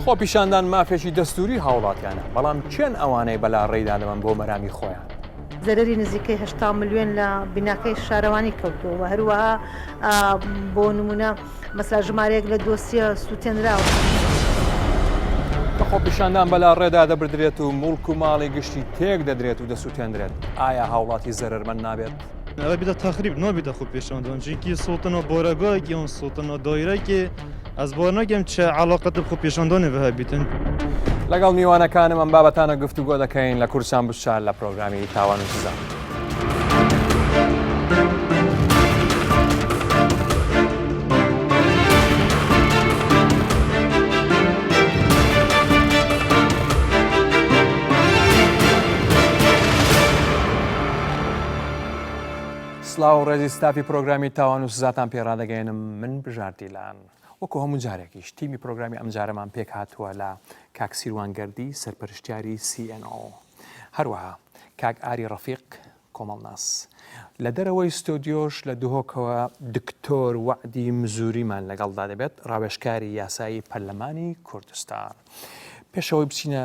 خۆپیشاندان مافێکی دەستوری هاوڵاتیانە، بەڵام چەند ئەوانەی بەلا ڕێیدا دەبن بۆ مەرامی خۆیان. زەرری نزیکەی 8 ملیۆن لە بیناکەی شارەوانی کەوتووە، هەروەها بۆ نمونە مەسلا ژمارەیەک لە دۆسیە سووتێنراوە. کە خۆپیشاندان بەلا ڕێدا دەبردرێت و مڵک و ماڵی گشتی تێک دەدرێت و دەسووتێنرێت، ئایا هاوڵاتی زەرمەند نابێت؟ بدا تخریب نابێت خۆپیشاندان، چونکی سڵتەنە بۆرەگایەکی ئەوان سڵتەنە دایرەیەکی ئەس بۆ ناگەم چه علاقەت خۆپیشاندانێ بە هەبیتن. لەگەڵ میوانەکانم ئەم بابەتانە گفتوگۆ دەکەین لە کورسان بشار لە پرۆگرامی تاوان و سزا. سلااو ڕێزی ستافی پرۆگرامی تاوان و سزاتان پێڕادەگەێنم من بژاردیلان. وەکو هەموو جارێکیش تیمی پرۆگرامی ئەم جارەمان پێک هاتووە لە کاک سیروانگەردی سەرپەرشتیاری CNO، هەروەها کاک ئاری ڕەفیق کۆمەڵناس، لە دەرەوەی ستۆدیۆش لە دهۆکەوە دکتۆر وعدی مزوریمان لەگەڵدا دەبێت، ڕاوێژکاری یاسایی پەرلەمانی کوردستان. پێشەوەی بچینە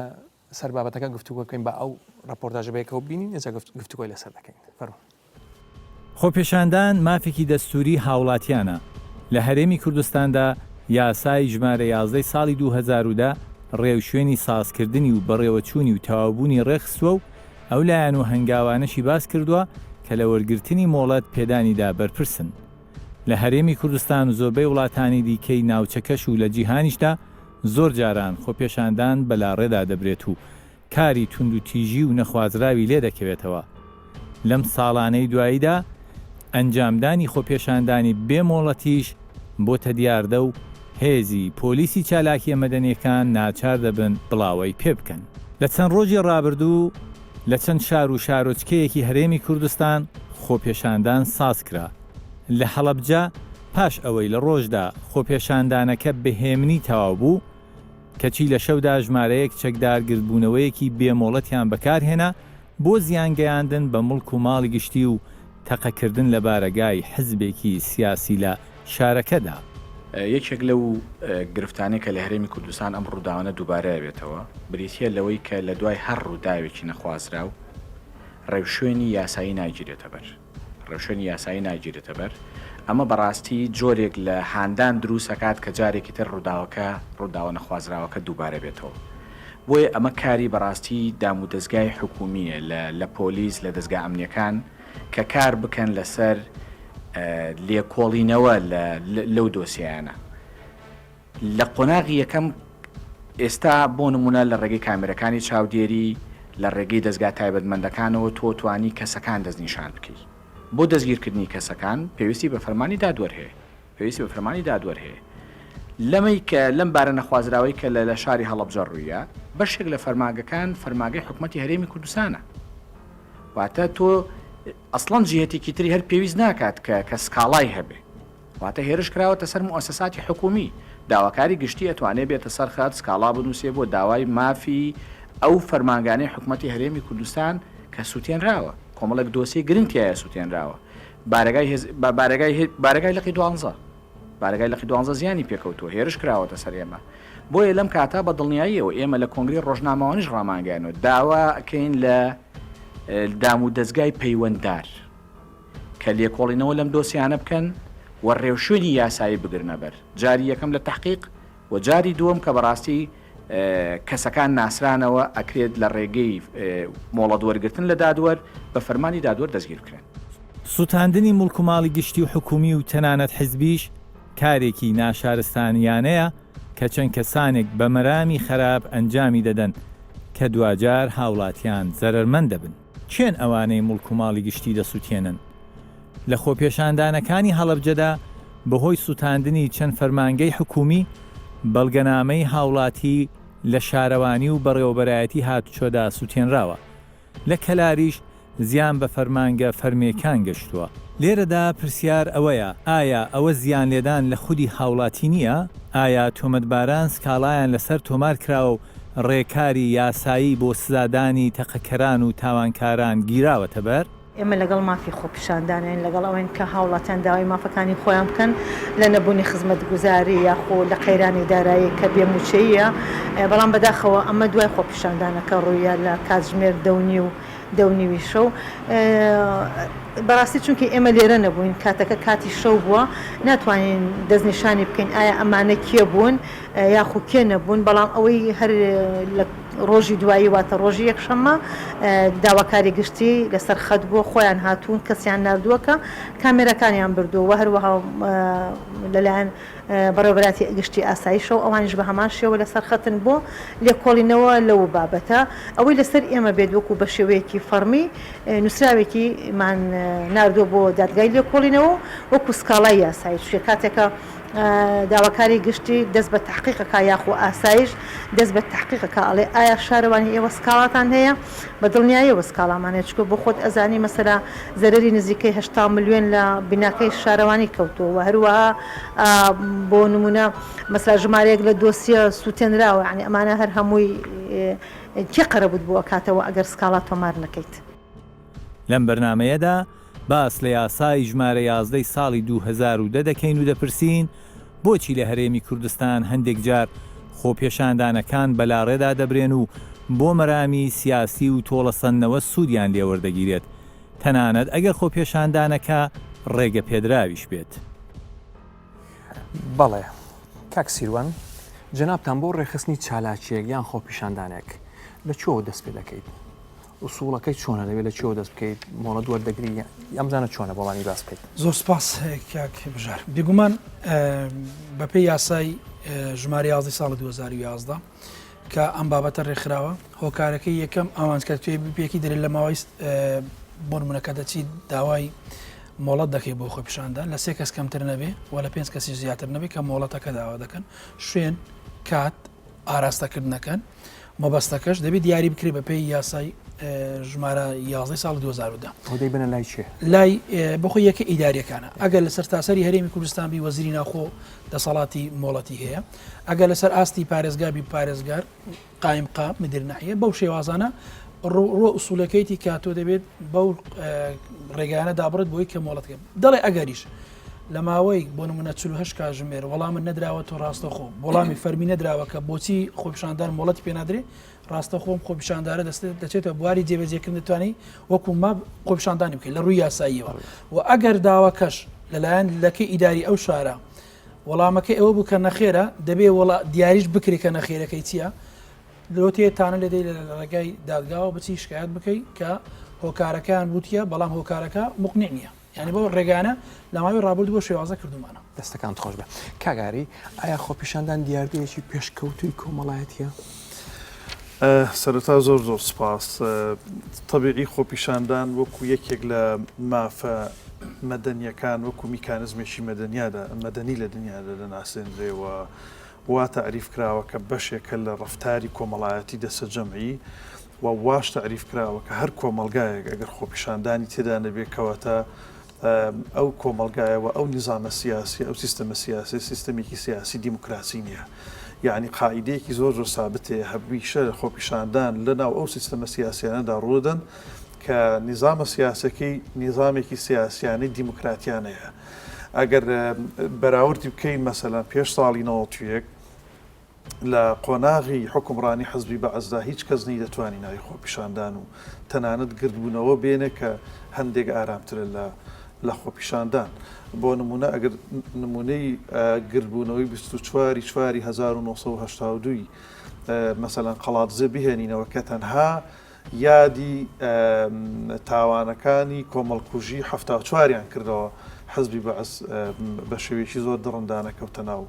سەر بابەتەکە گفتوگۆ بکەین بە ئەو ڕەپۆرتاژە بەیەکەوە بینین، ێجا گفتوگۆی لەسەر دەکەین. فەرموو. خۆپیشاندان مافێکی دەستوری هاوڵاتیانە. لە هەرێمی کوردستاندا یاسای ژمارە 11 ساڵی 2010 ڕێوشوێنی سازکردنی و بەڕێوەچوونی و تەواوبوونی ڕێخستووە و ئەو لایەن و هەنگاوانەشی باس کردووە کە لە وەرگرتنی مۆڵەت پێدانیدا بەرپرسن. لە هەرێمی کوردستان و زۆربەی وڵاتانی دیکەی ناوچەکەش و لە جیهانیشدا زۆر جاران خۆپیشاندان بەلاڕێدا دەبرێت و کاری تونند و تیژی و نەخوازراوی لێ دەکەوێتەوە. لەم ساڵانەی دواییدا ئەنجامدانی خۆپیشاندانی بێمۆڵەتیش بۆتە دیاردە و هێزی پۆلیسی چالاکیە مەدەنیەکان ناچار دەبن بڵاوی پێ بکەن. لە چەند ڕۆژی ڕابردوو لە چەند شار و شارۆچکەیەکی هەرێمی کوردستان خۆپیشاندان ساز کرا. لە هەڵەبجە پاش ئەوەی لە ڕۆژدا خۆپیشاندانەکە بەهێمنی تەواو بوو، کەچی لە شەودا ژمارەیەک چەکدارگرتبوونەوەیەکی بێمۆڵەتیان بەکارهێنا بۆ زیانگەیاندن بە مڵک و ماڵی گشتی و تەقەکردن لە بارەگای حزبێکی سیاسی لە شارەکەدا. یەکێک لەو گرفتانەی کە لە هەرێمی کوردستان ئەم ڕووداوانە دووبارە بێتەوە، بریتە لەوەی کە لە دوای هەر ڕووداوێکی نەخوازرا و ڕێوشوێنی یاسایی ناگیرێتە بەر. ڕێوشوێنی یاسایی ناگیرێتە بەر. ئەمە بەڕاستی جۆرێک لە هاندان دروستەکات کە جارێکی تر ڕووداوە نەخوازراوەکە دووبارە بێتەوە. بۆیە ئەمە کاری بەڕاستی دام و دەستگای حکومیە لە پۆلیس لە دەستگا ئەمنیەکان کە کار بکەن لەسەر لێکۆڵینەوە لەو دۆسیانە. لە قۆناغی یەکەم ئێستا بۆ نمونە لە ڕێگەی کامێرەکانی چاودێری لە ڕێگەی دەستگا تایبەتمەندەکانەوە تۆ توانی کەسەکان دەستنیشان بکەیت. بۆ دەستگیرکردنی کەسەکان پێویستی بە فەرمانی دادوەر هەیە. لەمەی کە لەم بارە نەخوازراوەی کە لە شاری هەڵەبجە ڕوویە بەشێک لە فەرماگەکان فەرماگەی حکومەتی هەرێمی کوردستانە. واتە تۆ ئەسڵەن جیهەتێکی تری هەر پێویست ناکات کە سکاڵای هەبێ. واتە هێرش کراوەتە سەر موسەساتی حکومی، داواکاری گشتی ئەتوانێت بێتە سەر خات سکاڵا بنووسێ بۆ داوای مافی ئەو فەرمانگانەی حکومەتی هەرێمی کوردستان کە سووتێنراوە. کۆمەڵێک دۆسی گرنگتیایە سووتێنراوە. بارگای لەقی 12 بارگای لەقی 12 زیانی پێکەوتووە، هێرش کراوەتە سەر ئێمە. بۆیە لەم کاتا بە دڵنیاییەوە ئێمە لە کۆنگری ڕۆژنامەوانیش ڕامانگەیانەوە داواکەین لە دام و دەستگای پەیوەنددار کە لێکۆڵینەوە لەم دۆسیانە بکەن و ڕێوشوێنی یاسایی بگرنە بەر. جاری یەکەم لە تحقیق و جاری دووەم کە بەڕاستی کەسەکان ناسرانەوە ئەکرێت لە ڕێگەی مۆڵەت وەرگرتن لە دادوەر بە فەرمانی دادوەر دەستگیر بکرێن. سوتاندنی مڵک و ماڵی گشتی و حکومی و تەنانەت حزبیش کارێکی ناشارستانیانەیە کە چەند کەسانێک بە مەرامی خراپ ئەنجامی دەدەن کە دوجار هاوڵاتیان زەرمەند دەبن. چێن ئەوانەی مڵک و ماڵی گشتی دەسووتێنن؟ لە خۆپیشاندانەکانی هەڵەبجەدا بەهۆی سوتاندنی چەند فەرمانگەی حکومی بەڵگەنامەی هاوڵاتی لە شارەوانی و بەڕێوەبەرایەتی هاتوچۆدا سووتێنراوە. لە کەلاریش زیان بە فەرمانگە فەرمیەکان گەشتووە. لێرەدا پرسیار ئەوەیە، ئایا ئەوە زیان لێدان لە خودی هاوڵاتی نییە؟ ئایا تۆمەتباران سکاڵایان لەسەر تۆمار کراوە و ڕێکاری یاسایی بۆ سزادانی تەقەکەران و تاوانکاران گیراوەتە بەر؟ ئێمە لەگەڵ مافی خۆپیشاندانین لەگەڵ ئەوەن کە هاوڵاتیان داوای مافەکانی خۆیان بکەن لە نەبوونی خزمەتگوزاری یاخۆ لە قەیرانی دارایی کە بێموچەیە بەڵام بەداخەوە ئەمە دوای خۆپیشاندانەکە ڕوویە لە کاتژمێر دەونیوی شەو بەڕاستی چونکە ئێمە لێرە نەبووین کاتەکە کاتی شەو بووە ناتوانین دەستنیشانی بکەین ئایا ئەمانە کێ بوون یاخو کێ نەبوون بەڵام ئەوەی هەر لە ڕۆژی دوایی واتە ڕۆژی یەکشەممە داواکاری گشتی لەسەر خەت بووە خۆیان هاتوون کەسیان نردووەکە کامێرەکانیان بردووە هەروەها لەلایەن بەڕێوەبەراتی گشتی ئاساییشە و ئەوانیش بە هەمان شێوە لەسەر خەتن بۆ لێکۆڵینەوە لەو بابەتە ئەوەی لەسەر ئێمە بێت وەکو بە شێوەیەکی فەرمی نووسراوێکیمان نردووە بۆ دادگای لێکۆڵینەوە وەکو سکاڵای یاسایی چێ کاتێکە داواکاری گشتی دەست بە تحقیقەکە یاخۆ ئاسایش دەست بە تحقیقەکە ئەڵێ ئایا شارەوانی ئێوە سکاڵاتان هەیە بە دڵنیاییەوە سکاڵامانێت چکە بۆ خۆت ئەزانی مەسەلا زەرری نزیکەی 80 ملیۆن لە بیناکەی شارەوانی کەوتووە هەروەها بۆ نمونە مەسەلا ژمارەیەک لە دۆسیە سووتێنراوە ینی ئەمانە هەر هەمووی کێ قەرەبوو بووە کاتەوە ئەگەر سکاڵات تۆمار نەکەیت. لەم بەرنمەیەدا باس لە یاسای ژمارە 11 ساڵی 2010 دەکەین و دەپرسین بۆچی لە هەرێمی کوردستان هەندێک جار خۆپێشاندانەکان بەلاڕێدا دەبرێن و بۆ مەرامی سیاسی و تۆڵەسەندنەوە سوودیان لێوەردەگیرێت تەنانەت ئەگەر خۆپێشاندانەکە ڕێگە پێدراویش بێت. بەڵێ کاک سیروان جەنابتان بۆ ڕێخستنی چالاکیەک یان خۆپیشاندانێک لە چۆ دەست پێ دەکەیت؟ وسوڵەکەی چۆنە لەوێت لە چێوە دەست بکەیت مۆڵە دووەردەگری ئەمزانە چۆنە بۆوانی باس بکەیت؟ زۆر سپاس کاک بژار بێگومان بەپێی یاسای ژمارە 11 ساڵی 2011 کە ئەم بابەتە ڕێکخراوە هۆکارەکەی یەکەم ئەوان کە توێ بپێکی دەرێت لە ماوەی بۆ نمونەکە دەچیت داوای مۆڵەت دەکەی بۆ خۆپیشاندان لە 3 کەس کەمتر نەبێ و لە 5 کەسی زیاتر نەبێت کە مۆڵەتەکە داوا دەکەن شوێن کات ئاراستەکردنەکەن مەبەستەکەش دەبێت دیاری بکرێت بەپێی یاسای ژمارە 11 ساڵی 2010 ئەوەی بنە لای چێ؟ لای بەخۆی یەکە ئیداریەکانە ئەگەر لەسەر تاسەری هەرێمی کوردستان بی وەزیری ناوخۆ دەسەڵاتی مۆڵەتی هەیە ئەگەر لەسەر ئاستی پارێزگابی پارێزگار قایم مدیر ناحیە بەو شێوازانە ڕۆ ئوسوولەکەیتی کاتۆ دەبێت بەو ڕێگانە دابڕێت بۆی کە مۆڵەتکە دەڵێ ئەگەریش لە ماوەی بۆ نمونە 48 کاتژمێر وەڵامت نەدراوە تۆ ڕاستەخۆ وەڵامی فەرمی نەدراوە کە بۆچی خۆپیشاندان مۆڵەتی پێ نادرێ ڕاستە خۆم خۆپیشاندارە دەچێتە بواری جێبەجێکردن دەتوانانی وەکو ما خۆپیشاندانی بکەیت لە ڕووی یاساییەوە و ئەگەر داواکەش لەلایەن لەکەی ئیداری ئەو شارە وەڵامەکەی ئەوە بوو کە نەخێرە دەبێ دیاریش بکرێت کە نەخێرەکەی چییە لۆتێتانە لەدەی لە ڕێگای دادگاوە بچی شکایەت بکەیت کە هۆکارەکان وتیە بەڵام هۆکارەکە مقنع نییە یعنی بۆ ڕێگانە لە ماوەی ڕابرد بۆ شێوازە کردومانە. دەستەکان خۆش بە کاگاری ئایا خۆپیشاندان دیاردەیەکی پێشکەوتوی کۆمەڵایەتیە؟ سەرەتا زۆر سپاس تەبیعی خۆپیشاندان وەکو یەکێک لە مافە مەدەنیەکان وەکو میکانزمێکی مەدەنی لە دنیادا دەناسێنرێەوە وا تعریف کراوە کە بەشێکە لە ڕەفتاری کۆمەڵایەتی دەسە جەمعی و واش تعریف کراوە کە هەر کۆمەلگایەک ئەگەر خۆپیشاندانی تێدا نەبێتکەواتە ئەو کۆمەلگایەوە ئەو نیزامە سیاسی ئەو سیستەمە سیاسی سیستەمێکی سیاسی دیموکراسی نییە. یعنی قاعدەیەکی زۆر سابتێ هەمیشە خۆپیشاندان لەناو ئەو سیستەمە سیاسیانەدا ڕوودن کە نیزامە سیاسەکەی نیزامێکی سیاسیانەی دیموکراتیانەیە. ئەگەر بەراوردی بکەین مەسەلەن پێش ساڵی 91 لە قۆناغی حکومڕانی حزبی بەعەزدا هیچ کەس نەی دەتوانی ناوی خۆپیشاندان و تەنانەت گردبوونەوە بێنێ کە هەندێک ئارامترە لە خۆپیشاندان. بۆ نمونە ئەگەر نمونەی گردبوونەوەی 24 1982 مەسەلەن قەڵاتزە بهێنینەوە کە تەنها یادی تاوانەکانی کۆمەڵکوژی 74یان کردەوە حزبی بەعەز بە شێوەیەکی زۆر دڕندانە کەوتە ناو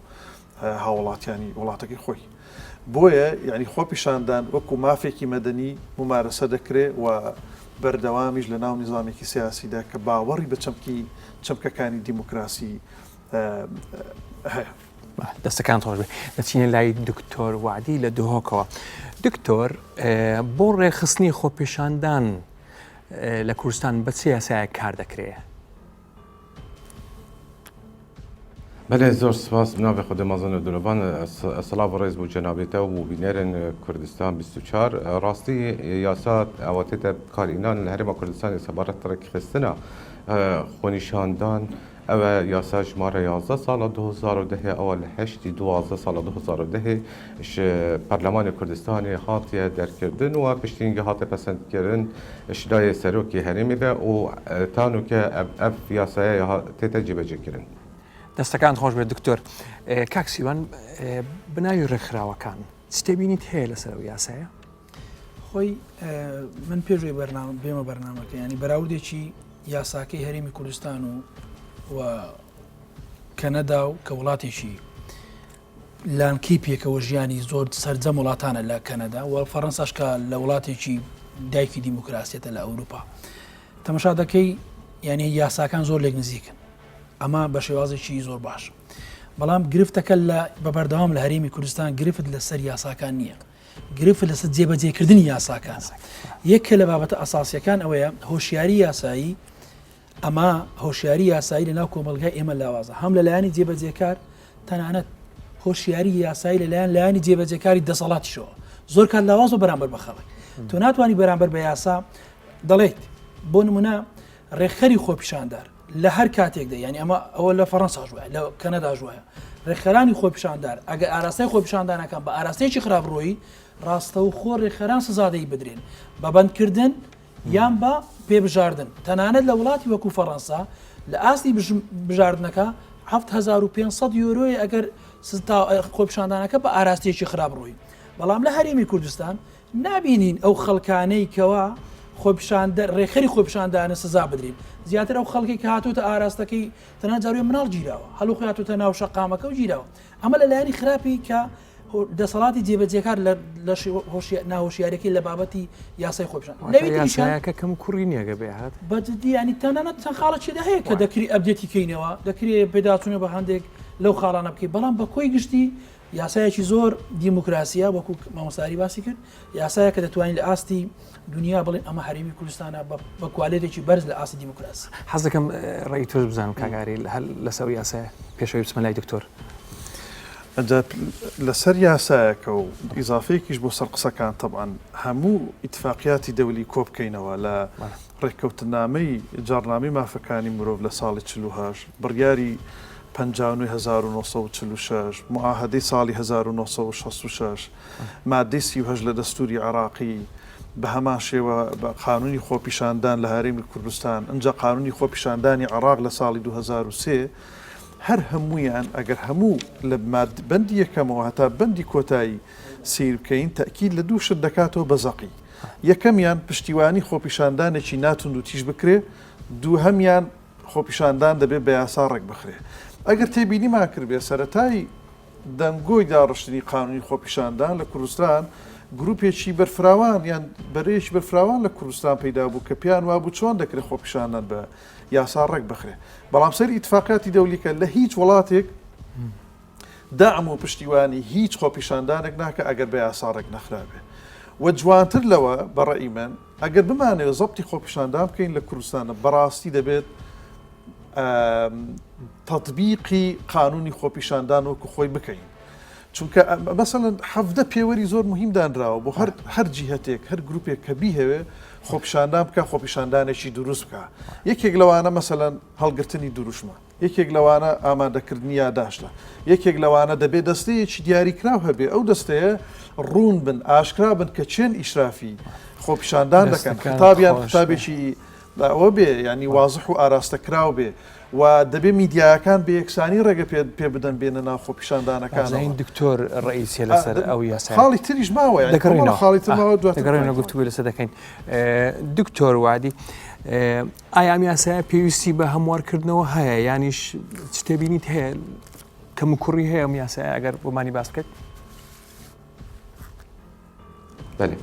هاوڵاتیانی وڵاتەکەی خۆی. بۆیە یعنی خۆپیشاندان وەکو مافێکی مەدەنی ممارەسە دەکرێت و بەردەوامیش لە ناو نیزامێکی سیاسیدا کە باوەڕی بە چەمکەکانی دیموکراسی هەیە. دەستەکان خۆش بێ دەچینە لای دکتۆر وعدی لە دهۆکەوە. دکتۆر بۆ ڕێخستنی خۆپیشاندان لە کوردستان بە چ یاسایەک کار دەکرێت؟ بله زۆر سپاس بناوی خود مازن دونوبان سلااو ڕێز بوو جەنابێتە و بینێرن کوردستان 24 ڕاستی یاسا ئەواتێتە کارئینان لە هەرێما کوردستانی سەبارەت ڕێکخستنە خۆنیشاندان ئەوە یاسا ژمارە 11 ساڵە 2010 ئەوە لە 8 12 ساڵە 2010 پەرلەمانی کوردستانی هاتیە دەرکردن و پشتینگە هاتە پەسەندکردن شدای سەرۆکی هەرێمیدا و تانوکە ئەف یاسایە تێتە جێبەجێکردن. دەستەکان خۆش بێت دکتۆر کاکسیوان بناوی ڕێکخراوەکان شتێبینیت هەیە لەسەر ئەو یاسایە؟ خۆی من پێشوی بێمە بەرنامەکە ینی بەراوردێکی یاساکەی هەرێمی کوردستان و کەنەدا و کە وڵاتێکی لانکیپێکەوە ژیانی زۆر سەرجەم وڵاتانە لە کەنەدا و فەڕەنساشکە لە وڵاتێکی دایکی دیموکراسیەتە لە ئەوروپا تەماشا دەکەی یعنی یاساکان زۆر لێک نزیکن ئەمە بە شێوازێکی زۆر باش بەڵام گرفتەکە لە بەبەردەوام لە هەرێمی کوردستان گرفت لەسەر یاساکان نییە گرفت لەسەر جێبەجێکردنی یاساکان یەکە لە بابەتە ئاساسیەکان ئەوەیە هۆشیاری یاسایی ئەمە هۆشیاری یاسایی لە ناو کۆمەلگای ئێمە لاوازە هەم لە لایانی جێبەجێکار تەنانەت هۆشیاری یاسایی لەلایەن لایانی جێبەجێکاری دەسەڵاتیشەوە زۆر کات لاواز و بەرامبەر بە خەڵک تۆ ناتوانانی بەرامبەر بە یاسا دەڵێیت بۆ نمونە ڕێکخەری خۆپیشاندار لە هەر کاتێکدا ینی ئەمە ئەوە لە فەڕەنسا ژوایە لە کەنەدا ژوایە ڕێکخەرانی خۆپیشاندار ئەگە ئاراستەی خۆپیشاندانەکان بە ئاراستەیەکی خراپڕۆیی ڕاستە و خۆ ڕێکخەران سزادەی بدرێن بە بەندکردن یان بە پێبژاردن تەنانەت لە وڵاتی وەکو فەڕەنسا لە ئاستی بژاردنەکە 7500 یۆرۆی ئەگەر خۆپیشاندانەکە بە ئاراستەیەکی خراپڕۆیی بەڵام لە هەرێمی کوردستان نابینین ئەو خەڵکانەی کەوا ڕێکخەری خۆپیشاندانە سزا بدرین زیاتر ئەو خەڵکی کە هاتوتە ئاراستەکەی تەنها جاروی مناڵ گیراوە هەڵوخی هاتوتە ناو شەقامەکە و گیراوە ئەمە لە لایانی خراپی کە دەسەڵاتی جێبەجێکار لە ناهۆشیارەکەی لە بابەتی یاسای خۆپیشاندانەکە کەم کوڕی نییەگە بێهات بەجددی ینی تەنانەت چەند خاڵەتێدا هەیە کە دەکری ئەبدێتی کەینەوە دەکرێت پێداچوونە بە هەندێک لەو خاڵانە بکەیت بەڵام بە کۆی گشتی یاسایەکی زۆر دیموکراسیە وەکو مامۆستاری باسی کرد یاسایە کە دەتوانین لە ئاستی دنیا بڵێن ئەمە هەرێمی کوردستانە بە کوالێتێکی بەرز لە ئاستی دیموکراسی حەز دەکەم ڕێی تۆش بزانم کاگاری لەسەر یاسایە پێشەوەی بچمە لای دکتۆر لەسەر یاسایەکە و ئیزافەیەکیش بۆ سەر قسەکان طبعاً هەموو ئیتفاقیاتی دەولی کۆ بکەینەوە لە ڕێککەوتنامەی جارنامەی مافەکانی مرۆڤ لە ساڵی 48 بڕیاری 1946 معاهدەی ساڵی 1966 مادەی 38 لە دەستوری عراقی بە هەمان شێوە بە قانونی خۆپیشاندان لە هەرێمی کوردستان ئەنجا قانونی خۆپیشاندانی عراق لە ساڵی 2023 هەر هەمویان ئەگەر هەموو لە بەندی یەکەمەوە هەتا بەندی کۆتایی سیر بکەین تەکید لە دوو شت دەکاتەوە بەزەقی یەکەمیان پشتیوانی خۆپیشاندانێکی ناتوند و تیژ بکرێ دوو هەمیان خۆپیشاندان دەبێت بە یاسا ڕێک بخرێ ئەگەر تێبینیمان کردبێ سەرەتای دەنگۆی داڕشتنی قانونی خۆپیشاندان لە کوردستان گروپێکی بەرفراوان یان بەرەیەکی بەرفراوان لە کوردستان پەیدا بوو کە پیان وابوو چۆن دەکرێت خۆپیشاندان بە یاسا ڕێک بخرێ بەڵام سەر ئیتفاقاتی دەولیکە لە هیچ وڵاتێک داعم و پشتیوانی هیچ خۆپیشاندانێک ناکە ئەگەر بە یاسا ڕێک نەخرابێ و جوانتر لەوە بەڕێی من ئەگەر بمانێت زەبتی خۆپیشاندان بکەین لە کوردستانە بەڕاستی دەبێت تطبیقی قانونی خۆپیشاندان وەکو خۆی بکەین چونکە مەسەڵەن حەفدە پێوەری زۆر مهم دانراوە بۆ هەر جیهەتێک هەر گروپێک کە بیهەوێ خۆپیشاندان بکە خۆپیشاندانێکی دروست بکە یەکێک لەوانە مەسەڵەن هەڵگرتنی دروشمە یەکێک لەوانە ئامادەکردنی یاداشتە یەکێک لەوانە دەبێت دەستەیەکی دیاریکراو هەبێ ئەو دەستەیە ڕوون بن ئاشکرا بن کە چێن ئیشرافی خۆپیشاندان دەکەن قوتابیان قوتابێکی ئەوە بێ ینی وازح و ئاراستەکراو بێ و دەبێ میدیاکان بە یەکسانی ڕێگە پێ بدەن بێنە ناو خۆپیشاندانەکان دکتۆر ڕئیسیە لەسەر ئەو یاسا خاڵی تریش ماوە خاڵی ترماوە دەگەڕێنەوە گفتوگوی لەسەر دەکەین دکتۆر وادی ئایا ئەم یاسایە پێویستی بە هەموارکردنەوە هەیە یانیش شتێبینیت هەیە کەم و کوڕی هەیە ئەم یاسایە ئەگەر بۆمانی باس بکەیت بله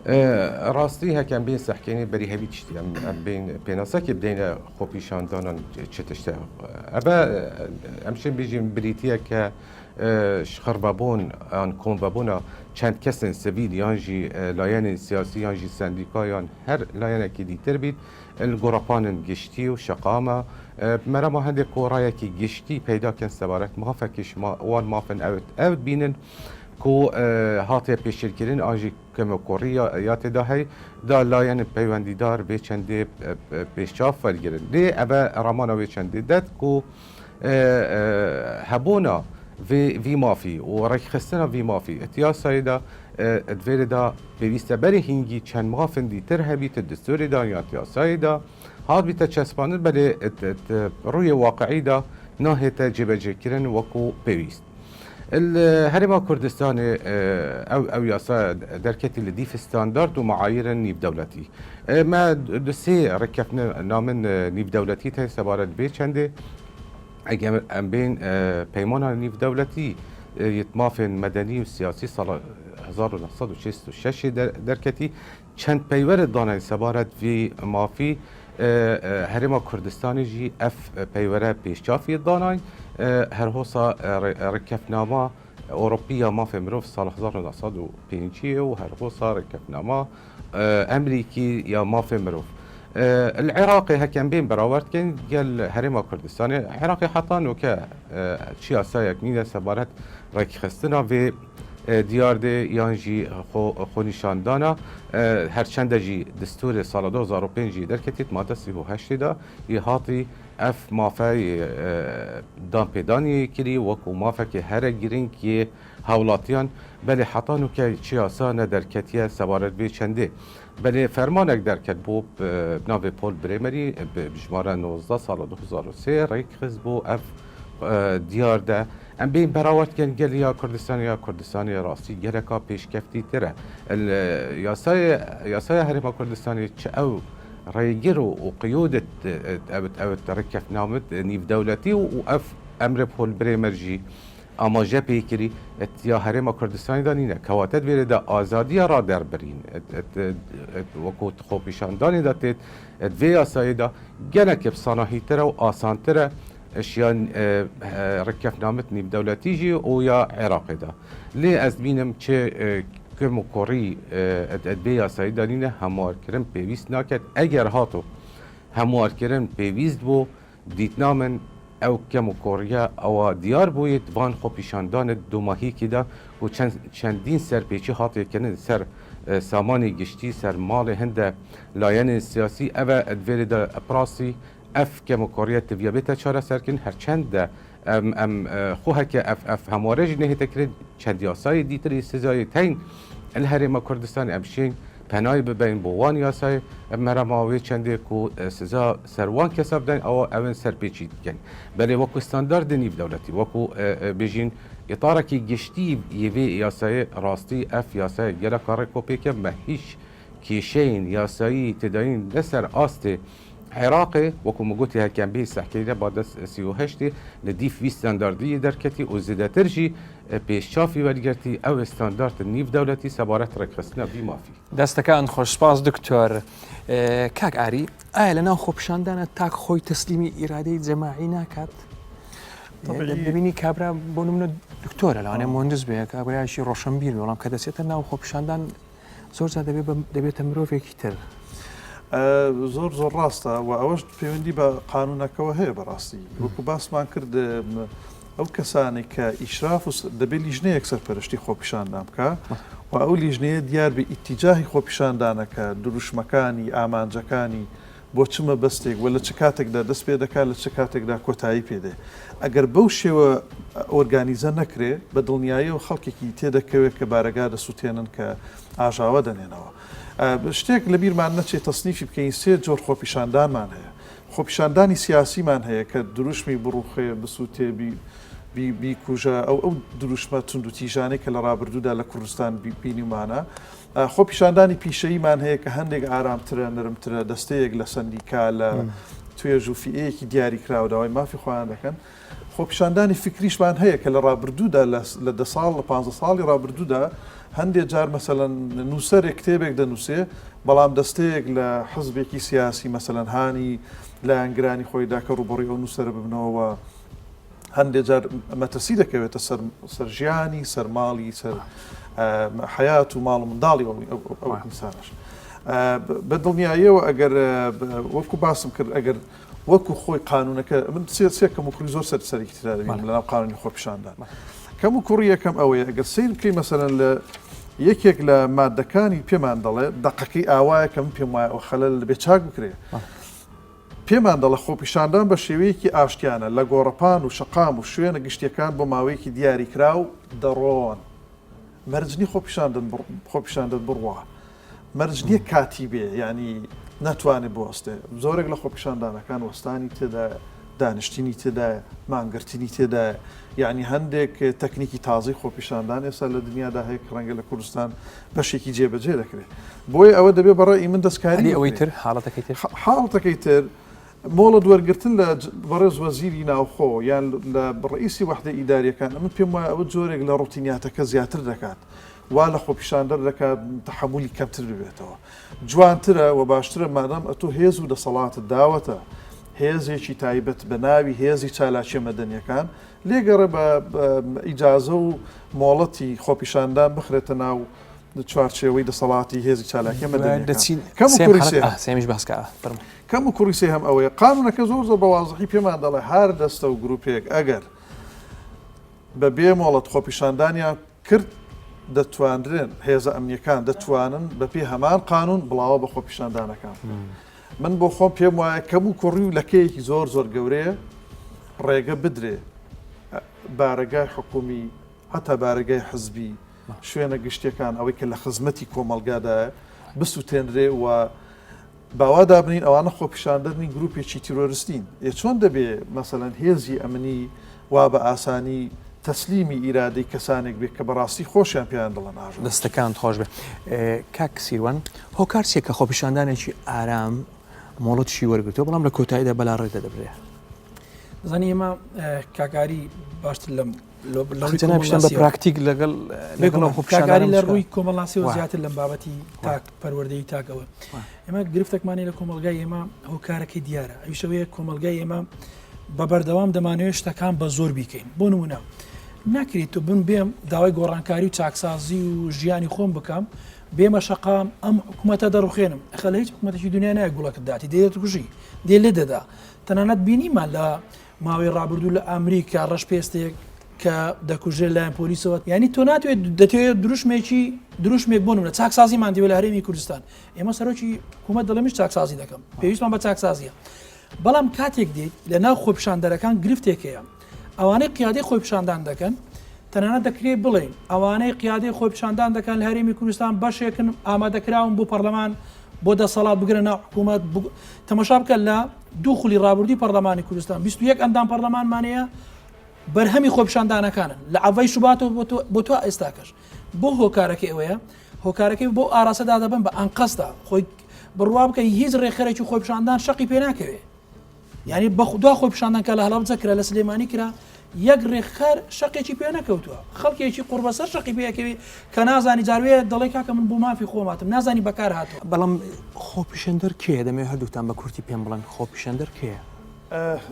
ڕاستی هەکەم بین سەحکێنی بەری هەوی چیتیان بین پێناسەکی بدەینە خۆپیشاندانان چ تشتە ئەبە ئەمشە بێژین بریتە کە شخڕبەبوون ئەن کۆمبەبوونە چەند کەسن سڤیل یانژی لایەنی سیاسی یانژی سندیکایان هەر لایەنێکی دیتر بیت گۆڕەپانن گشتی و شەقامە مەرەما هەندێک کۆڕایەکی گشتی پەیداکەن سەبارەت مافەکیش وان مافن ئەوت بینن کو هاتێ پێشێرکردن ئاژی کەمەکۆڕی یا تێدا هەی دا لایەن پەیوەندیدار بێ چەندێ پێشچاف وەرگرن لێ ئەبە ڕامانە وێ چەندێ دەت کو هەبوونا وی مافی و ڕێکخستنە وی مافی ئەتیاسایدا دوێرەدا پێویستە بەری هینگی چەند مافن دیتر هەبیتە دستورێدا یا تیاسایدا هات بیتە چەسپانت بەلێ ڕووی واقعیدا ناهێتە جێبەجێکردن وەکو پێویست. هەرێما کوردستانی ئەو یاسا دەرکەتی لە دیف ستاندارد و معایر نیف دەولەتی ما دوسێ ڕێککەفنامن نیف دەولەتی هەیە سەبارەت بێ چەندێ ئەگەر ئەم بین پەیمانە نیف دەولەتی یتمافên مەدەنی و سیاسی ساڵ 1966 دەرکەتی چەند پەیوەرە دانای سەبارەت وی مافی هەرێما کوردستانی ژی ئەف پەیوەرە پێشچافی دانای هەرهۆسا ڕێککەفنامە ئۆڕۆپیە مافێ مرۆڤ ساڵ 1950 و هەرهۆسا ڕێککەفنامە ئەمریکی یا مافێ مرۆڤ العراقي هكذا بين براورت كان قال هريما كردستان عراقي حطان وكا شيا سايك نيدا سبارت راك خستنا في ديار دي يانجي خو نشاندانا هر چند جي دستور سال 2005 جي دركتيت ماده 38 دا يهاطي اف مافاي دان بيداني كري وكو مافاكي هر جرين كي هاولاتيان بل حطانو كا شيا سانا دركتيه سبارت بي چنده بله فرمانک درکت بو بناو پول بریمری بجماره 19 سال 2003 ریک خز بو اف دیار ده ام بین براورت کن گل یا کردستانی راستی گلکا پیشکفتی تره یاسای هرما کردستانی چه او ریگر و قیودت او رکف نامت نیف دولتی و اف امر پول بریمرجی اما جبهه کری یا هرما کردستانی دانینه کواتت ویره دا آزادی را در برین وکوت خوبیشان دانی داتید دوی آسایی دا گنه که بصاناهی تره و آسان تره اشیان رکف نامت نیب دولتی جی او یا عراقی دا لی از بینم چه کم و کوری دوی آسایی دانینه هموار کرن پیویست ناکد اگر هاتو هموار کرن پیویست بو دیتنامن او کم و کوریا او دیار بوید وان خو پیشاندان دو ماهی که دا و چندین سر پیچی حاطی کنه سر سامانی گشتی سر مال هنده لاین سیاسی او ادویر دا پراسی اف کم و کوریا تبیا بیتا چاره سر کن هر چند دا خواه که اف هموارج نهی تکرد چند یاسای دیتری سزای تین الهرما کردستان امشین پنای ببین بوان یاسای مرماوی چنده کو سزا سروان کسب دن او اون سرپیچی کن بله وکو استاندارد نیف دولتی وکو بیجین اطارکی گشتی یوی یاسای راستی اف یاسای گره کار کوپی که مهیش کیشین یاسایی تداین لسر آست عراقي وكو مقوتي هكان بيه سحكي بعد 38 لديف في استانداردية دركتي وزيدا ترجي بيشافي ولقرتي او استاندارد النيف دولتي سبارت ركخستنا بي ما في دەستەکە ئەن خۆشسپاس دکتۆر کاک ئاری ئایا لە ناو خۆپیشاندانە تاک خۆی تەسلیمی ئیرادەی جەماعی ناکات ببینی کابرا بۆ نمونە دکتۆرە لەوانێ مهندس بێ کابرایشی ڕۆشنبیر بەڵام کە دەچێتە ناو خۆپیشاندان زۆرجار دەبێتە مرۆڤێکی تر زۆر ڕاستە و ئەوەش پەیوەندی بە قانونەکەەوە هەیە بەڕاستی وەکو باسمان کرد ئەو کەسانی کە ئیشراف دەبێت لیژنەیەک سەرپەرشتی خۆپیشاندان بکە و ئەو لیژنەیە دیار بە ئیتیجاهی خۆپیشاندانەکە دروشمەکانی ئامانجەکانی بۆ چمە بەستێک و لە چ کاتێکدا دەست پێ دەکات لە چ کاتێکدا کۆتایی پێدێ ئەگەر بەو شێوە ئۆرگانیزە نەکرێ بە دڵنیاییەوە خەڵکێکی تێدەکەوێت کە بارەگا دەسووتێنن کە ئاژاوە دەنێنەوە شتێک لە بیرمان نەچێت تەسنیفی بکەین سێ جۆر خۆپیشاندانمان هەیە خۆپیشاندانی سیاسیمان هەیە کە دروشمی بڕوخێ بسووتێ بیکوژە ئەو دروشمە تونند و تیژانەی کە لە ڕابردوودا لە کوردستان بینیمانە خۆپیشاندانی پیشەییمان هەیە کە هەندێک ئارامترە نرمترە دەستەیەک لە سندیکا لە توێژ و فیئەیەکی دیاری کراوداوای مافی خۆیان دەکەن خۆپیشاندانی فکریشمان هەیە کە لە ڕابردوودا لە 10 ساڵ لە 15 ساڵی ڕابردوودا هەندێک جار مەسەلەن نووسەرێک کتێبێک دەنووسێ بەڵام دەستەیەک لە حزبێکی سیاسی مەسەلەن هانی لە ئەنگرانی خۆیدا کە ڕوبڕی ئەو نووسەرە ببنەوە هەندێک جار مەترسی دەکەوێتە سەرژیانی سەرماڵی سەر حیات و ماڵ و منداڵی ئەو ئینسانش بە دڵنیاییەوە ئەگەر وەکو باسم کرد ئەگەر وەکو خۆی قانونەکە من سێ کەم و کوڕی زۆر سەرکیترا دەبین لەناو قانونی خۆپیشاندان کەم و کوڕی یەکەم ئەوەیە ئەگەر سیر بکەی مەسەرەن لە یەکێک لە مادەکانی پێمان دەڵێ دەقەکەی ئاوایە کە من پێم وایە ئەو خەلەل بێ چاک بکرێ پێمان دەڵە خۆپیشاندان بە شێوەیەکی ئاشتیانە لە گۆڕەپان و شەقام و شوێنە گشتیەکان بۆ ماوەیەکی دیاریکرا و دەڕۆن مەرجنی خۆپیشاندن بڕوە مەرج نییە کاتی بێ ینی ناتوانێت بوەستێ زۆرێک لە خۆپیشاندانەکان وەستانی تێدا دانیشتنی تێدایە مانگرتنی تێدایە یعنی هەندێک تەکنیکی تازی خۆپیشاندان ئێستا لە دنیادا هەیە ڕەنگە لە کوردستان بەشێکی جێبەجێ دەکرێت بۆی ئەوە دەبێت بەڕای من دەستکاری ئەوەی تر حاڵەتەکەی تر مۆڵە دووەرگرتن لە بەڕێز وەزیری ناوخۆ یان لە ڕئیسی وەحدە ئیداریەکان ئەمە پێم وایە ئەوە جۆرێک لە ڕوتینیاتەکە زیاتر دەکات وا لە خۆپیشاندەر دەکات تەحملی کەمتر ببێتەوە جوانترە و باشترە مادام ئەتۆ هێز و دەسەڵاتت داوەتە هێزێکی تایبەت بە ناوی هێزی چالاکیە مەدەنیەکان لێگەڕە بە ئیجازە و مۆڵەتی خۆپیشاندان بخرێتە ناو چوارچێوەی دەسەڵاتی هێزی چالاکیە مەدەنیەکان کەم و کوڕی سێ هەم ئەوەیە قانونەکە زۆر زۆر بەوازحی پێمان دەڵێ هەر دەستە و گروپێک ئەگەر بە بێ مۆڵەت خۆپیشاندانیان کرد دەتوانرێن هێزە ئەمنیەکان دەتوانن بە پێی هەمان قانون بڵاوە بە خۆپیشاندانەکان من بۆ خۆم پێم وایە کەم و کوڕی و لەکەیەکی زۆر زۆر گەورەیە ڕێگە بدرێ بارەگای حکومی هەتا بارەگای حزبی شوێنە گشتەکان ئەوەی کە لە خزمەتی کۆمەلگادایە بسووتێنرێ و باوا دابنین ئەوانە خۆپیشاندنی گروپێکی تیرۆریستین چۆن دەبێ مەسەلەن هێزی ئەمنی وا بە ئاسانی تەسلیمی ئیرادەی کەسانێک بێت کە بەڕاستی خۆشیان پێیان دڵن ئاژ دەستەکان خۆش بێ کاک سیروان هۆکارچێک کە خۆپیشاندانێکی ئارام مۆڵەتشی وەرگتەوە بەڵام لە کۆتاییدا بەلا ڕێدا دەبرێ زانی ئێمە کاکاری باشتر لەم پیشان بە پراکتیک لەگەڵ کاکاری لە ڕووی کۆمەڵاسی و زیاتر لەم بابەتی تاک پەروەردەی تاکەوە ئێمە گرفتێکمانی لە کۆمەلگای ئێمە هۆکارەکەی دیارە ئەویشەوەیە کۆمەلگای ئێمە بە بەردەوام دەمانوێت شتەکان بە زۆر بیکەین بۆ نمونە ناکرێت و بن بێم داوای گۆڕانکاری و چاکسازی و ژیانی خۆم بکەم بێمە شەقام ئەم حکوومەتە دەڕوخێنم خەلە هیچ حکوومەتێکی دنیا نایە گوڵەکە داتی دێت کوژی دێ لێ دەدا تەنانەت بینیمان لە ماوەی ڕابردوو لە ئەمریکا ڕەش پێستێک کە دەکوژێت لایەن پۆلیسەوە ینی تۆ ناتوێت دەتوێت دروشمێک بۆ نمونە چاکسازیمان دیوە لە هەرێمی کوردستان ئێمە سەرۆکی حکوومەت دەڵێمیش چاکسازی دەکەم پێویستمان بە چاکسازیە بەڵام کاتێک دێت لە ناو خۆپیشاندەرەکان گرفتێکەیە ئەوانەی قیادەی خۆپیشاندان دەکەن تەنانەت دەکرێت بڵێن ئەوانەی قیادەی خۆپیشاندان دەکەن لە هەرێمی کوردستان بەشێکن ئامادەکراون بۆ پەرلەمان بۆ دەسەڵات بگرن ناو حکوومەت تەماشا بکە لە دوو خولی ڕابردووی پەرلەمانی کوردستان 21 ئەندام پەرلەمانمانەیە بەرهەمی خۆپیشاندانەکانن لە ئەڤای شوباتەوە بۆ تۆ ئێستاکەش بۆ هۆکارەکەی ئەوەیە هۆکارەکەی بۆ ئاراسەدا دەبن بە ئەنقەستا خۆی بڕوا بکە هیچ ڕێخەرێکی خۆپیشاندان شەقی پێ ناکەوێت ینی بەخدا خۆپیشاندان کە لە هەڵەبجە کرا لە سلێمانی کرا یەک ڕێکخەر شەقێکی پێ نەکەوتووە خەڵکێکی قوربەسەر شەقی پێیەکەوی کە نازانی جاروێ دەڵێ کاکە من بۆ مافی خۆماتم نازانی بەکار هاتووە بەڵام خۆپیشاندەر کێ دەمێ هەردووتان بە کورتی پێم بڵێن خۆپیشاندەر کێ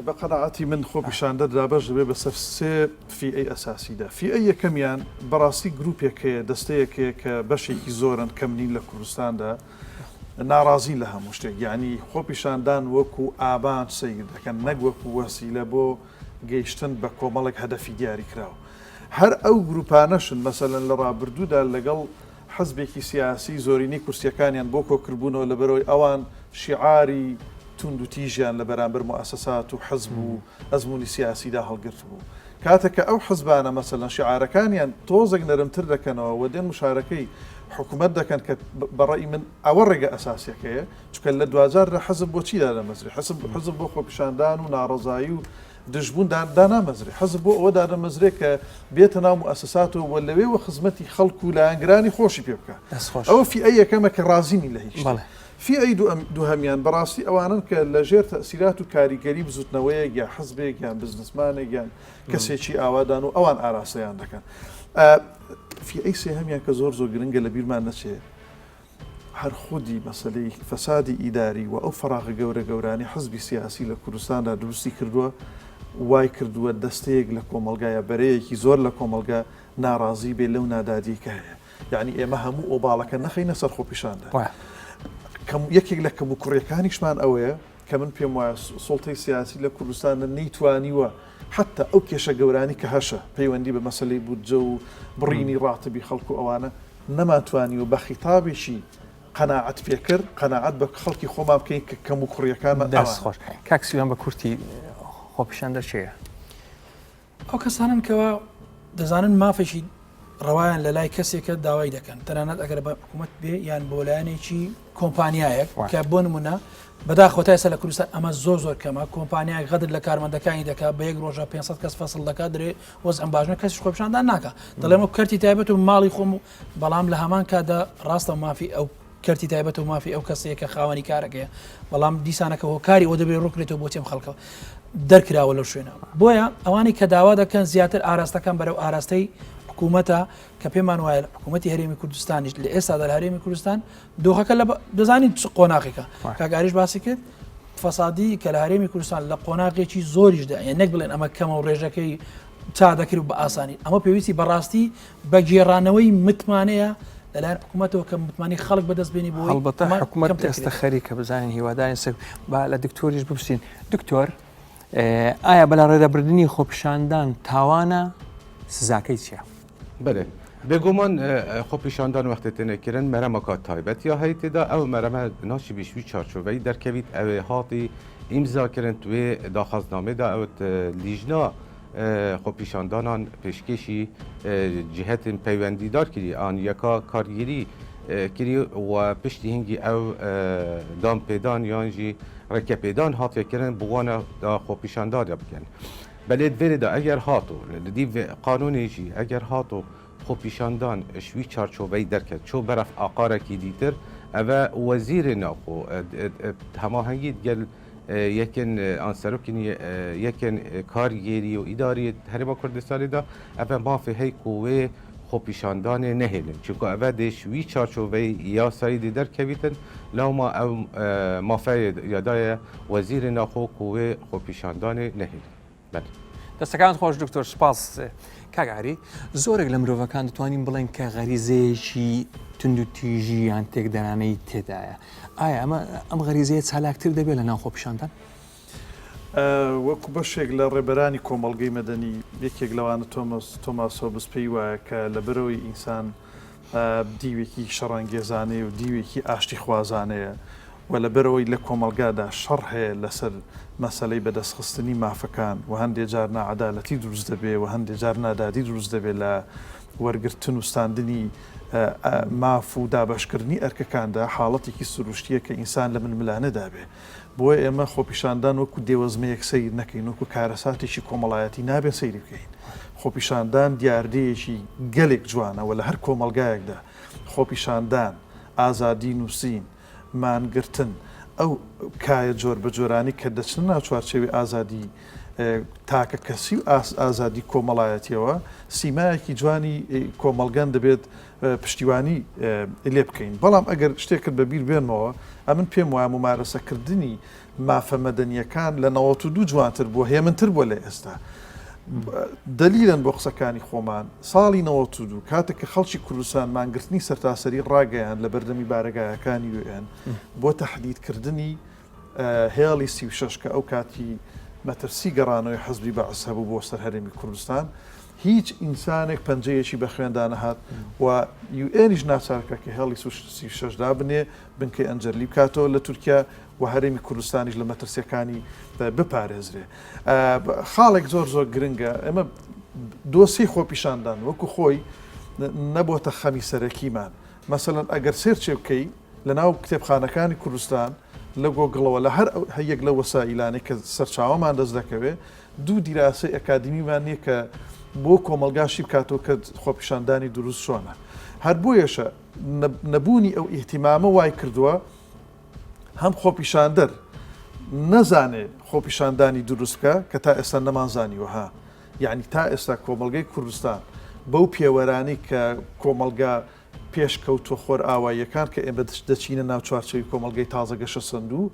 بە قەناعەتی من خۆپیشاندەر دابەش دەبێ بەسەر سێ فیئەی ئەساسیدا فیئەی یەکەمیان بەڕاستی گروپێکەیە دەستەیەکەیە کە بەشێکی زۆرن کەمنین لە کوردستاندا ناڕازی لە هەموو شتێک یعنی خۆپیشاندان وەکو ئابان سیر دەکەن نەک وەکو وەسیلە بۆ گەیشتن بە کۆمەڵێک هەدەفی دیاری کراوە هەر ئەو گروپانەشن مەسەلەن لە ڕابردوودا لەگەڵ حزبێکی سیاسی زۆرینەی کورسیەکانیان بۆ کۆکردبوونەوە لە بەرەوەی ئەوان شیعاری تونند و تیژیان لە بەرامبەر موسسات و حزب و ئەزمموی سیاسیدا هەڵگرت بوو کاتێککە ئەو حزبانە مەسەلەن شیعارەکانیان تۆزێک نەرمتر دەکەنەوە و دێن مشارەکەی حکوومەت دەکەن کە بەڕێی من ئەوە ڕێگە ئەساسیەکەیە چکە لە دوجار لە حزب بۆچیدا دەمەزری حزب بۆ خۆپیشاندان و ناڕزایی و دژبوون دانامەزری حزب بۆ ئەوە دادەمەزرێ کە بێتە ناو مؤسساتەوە لەوێوە خزمەتی خەڵکو و لایەنگرانی خۆشی پێ بکە ئەوە فیئەی یەکەمە کە ڕازینی لە هیچ فیئەی دووهەمیان بەڕاستی ئەوانن کە لەژێر تەسیرات و کاریگەری بزوتنەوەیەک یا حزبێک یان بزنسمانێک یان کەسێکی ئاوادان و ئەوان ئاراستەیان دەکەن فیئەی سێهەمیان کە زۆر گرنگە لە بیرمان نەچێت هەر خودی مەسلەی فەسادی ئیداری و ئەو فەراغ گەورە گەورانی حزبی سیاسی لە کوردستاندا دروستی کردووە وای کردووە دەستەیەک لە کۆمەلگایە بەرەیەکی زۆر لە کۆمەلگا ناڕازی بێ لەو نادادیکە هەیە یعنی ئێمە هەموو ئۆباڵەکە نەخینە سەر خۆپیشاندان یەکێک لە کەم و کوڕیەکانیشمان ئەوەیە کە من پێم وایە سڵتەی سیاسی لە کوردستانە نەیتوانیوە حتا ئەو کێشە گەورانی کە هەشە پەیوەندی بە مەسلەی بودجە و بڕینی ڕاتبی خەڵکو ئەوانە نەماتوانیوە بە خیتابێکی قەناعەت پێکرد قەناعەت بە خەڵکی خۆمان بکەین کە کەم و کوڕیەکانمە دەست خۆش کاکسیوان بە کورتی خۆپیشاندە چێە؟ ئەو کەسانن کەەوە دەزانن مافێکی ڕەوایان لە لای کەسێکە داوای دەکەن تەنانەت ئەگەر بە حکوومەت بێ یان بۆ لایەنێکی کۆمپانیایەک کە بۆ نمونە بەداخۆتای سە لە کوردستان ئەمە زۆر کەمە کۆمپانیای غەدر لە کارمەندەکانی دەکات بە یەک ڕۆژە 500 کەس فەسڵ دەکات درێ وەزعم باشنە کەسی خۆپیشاندان ناکە دەڵێمە کەرتی تایبەت و ماڵی خۆم و بەڵام لە هەمان کادا ڕاستە مافی ئەو کەرتی تایبەت و مافی ئەو کەسەیە کە خاوەنی کارەکەیە بەڵام دیسانەکە هۆکاری ئەو دەبێت ڕووکرێتەوە بۆ تێم خەڵکەوە دەرکراوە لەو شوێنە بۆیە ئەوانی کە داوا دەکەن زیاتر ئاراستەکان بەرەو ئاراستەی حکوومەتە کە پێمان وایە حکوومەتی هەرێمی کوردستانیش لە ئێستادا لە هەرێمی کوردستان دۆخەکە لە دەزانین قۆناغێکە کاگاریش باسی کرد فەسادی کە لە هەرێمی کوردستان لە قۆناغێکی زۆریشدا یان نەک بڵێن ئەمە کەمە و ڕێژەکەی چا دەکرد بە ئاسانی ئەمە پێویستی بەڕاستی بە گێڕانەوەی متمانەیە لەلایەن حکوومەتەوە کە متمانی خەڵک بەدەست بێنی بۆ هەڵبەتە حکوومەت ئێستا خەریکە بزانین هیوادارین سەر لە دکتۆریش بپرسین دکتۆر ئایا بەلا ڕێدەبردننی خۆپیشاندان تاوانە سزاکەی چیە؟ بله بێگومان خۆپیشاندان وەختێ تێنێکردن مەرەمەکە تایبەت یا هەیتێدا ئەو مەرەمە ناشی بیشوی چارچۆڤەی دەرکەویت ئەوێ هاتی ئیمزاکردن توێ داخوازنامەدا ئەوت لیژنا خۆپیشاندانان پێشکەشی جهتین پەیوەندیدار کردی ئان یەکا کارگیری کردی و پشتی هنگی ئەو دامپێدان یانجی ڕێکەپێدان هاتێکردن بوانە خۆپیشاندارە بکەن بەلێت vێرێدا ئەگەر هاتۆ لەدی قانونێژی ئەگەر هاتۆ خۆپیشاندان شوی چارچۆڤەی دەرکەت چۆ بەرەف ئاقارێکی دیتر ئەوە وەزیرێ ناخۆ هەماهەنگی گەل یەکێن ئانسەرۆکینی یەکێن کارگێری و ئیداری هەرێما کوردستانیدا ئەوە مافێ هەی قوێ خۆپیشاندانێ نەهێنن چونکە ئەوە دێشوی چارچۆڤەی یاسایی دەرکەویتن لەوما ئەو مافای یادایە وەزیرێ ناخۆ قوێ خۆپیشاندانێ نەهێنن دەستەکان خۆش دکتۆر سپاس کاگاری زۆرێک لە مرۆڤەکان دەتوانین بڵێن کە غەریزەیەکی تند و تیژی یان تێکدەرانەی تێدایە ئایا ئەم غەریزەیە چالاکتر دەبێت لە ناو خۆپیشاندان؟ وەکو بەشێک لە ڕێبەرانی کۆمەڵگەی مەدەنی یەکێک لەوانە تۆماس هۆبس پێی وایە کە لە بەرەوەی ئینسان دیوێکی شەڕانگێزانەیە و دیوێکی ئاشتی خوازانەیە و لە بەرەوەی لە کۆمەلگادا شەڕ هەیە لەسەر مەسەلەی بەدەستخستنی مافەکان و هەندێک جار نەعەدالەتی دروست دەبێ و هەندێک جار نادادی دروست دەبێت لە وەرگرتن و ستاندنی ماف و دابشکردنی ئەرکەکاندا حاڵەتێکی سروشتیە کە ئینسان لە منملانەدا بێ بۆیە ئێمە خۆپیشاندان وەکو دێوەزمەیەک سیر نەکەین وەکو کارەساتێکی کۆمەڵایەتی نابێت سەیری بکەین خۆپیشاندان دیاردەیەکی گەلێک جوانەوە لە هەر کۆمەلگایەکدا خۆپیشاندان ئازادی نووسین مانگرتن ئەو کایە جۆر بە جۆرانی کە دەچن ناو چوارچێوی ئازادی تاکە کەسی و ئازادی کۆمەڵایەتیەوە سیمایەکی جوانی کۆمەلگان دەبێت پشتیوانی لێ بکەین بەڵام ئەگەر شتێکت بەبییر بێنمەوە ئەمن پێم وایە ممارەسەکردنی مافە مەدەنیەکان لە 92 جوانتر بووە هێمنتر بووە لە ئێستا دلیلن بۆ قسەکانی خۆمان ساڵی 92 کاتێک کە خەڵکی کوردستان مانگرتنی سەرتاسەری ڕاگەیان لە بەردەمی بارەگایەکانی UN بۆ تەحدیدکردنی هێڵی 36 کە ئەو کاتی مەترسی گەڕانەوەی حەزبی بەعس هەبوو بۆ سەر هەرێمی کوردستان هیچ ئینسانێک پەنجەیەکی بە خوێندانە هات و UNیش ناچارکە کە هێڵی 36 دابنێ بنکەی ئەنجەرلی بکاتەوە لە تورکیا و هەرێمی کوردستانیش لە مەترسیەکانی بپارێزرێ خاڵێک زۆر گرنگە ئەمە دۆسی خۆپیشاندان وەکو خۆی نەبووتە خەمی سەرەکیمان مەسەڵەن ئەگەر سێرچێ بکەی لە ناو کتێبخانەکانی کوردستان لە گۆگڵەوە لە هەر هەیەک لە وەسائیلانێک کە سەرچاوەمان دەست دەکەوێت دوو دیراسی ئەکادمیمان نییە کە بۆ کۆمەلگاشی بکاتەوە کە خۆپیشاندانی دروست چۆنە هەر بۆیەشە نەبوونی ئەو ئیهتیمامە وای کردووە هەم خۆپیشاندەر نەزانێ خۆپیشاندانی دروستکە کە تا ئێستا نەمانزانیوەها یعنی تا ئێستا کۆمەلگەی کوردستان بەو پێوەرانی کە کۆمەلگا پێشکەوتۆ خۆر ئاواییەکان کە ئێمە دەچینە ناو چوارچەوی کۆمەلگەی تازە گەشە سندوو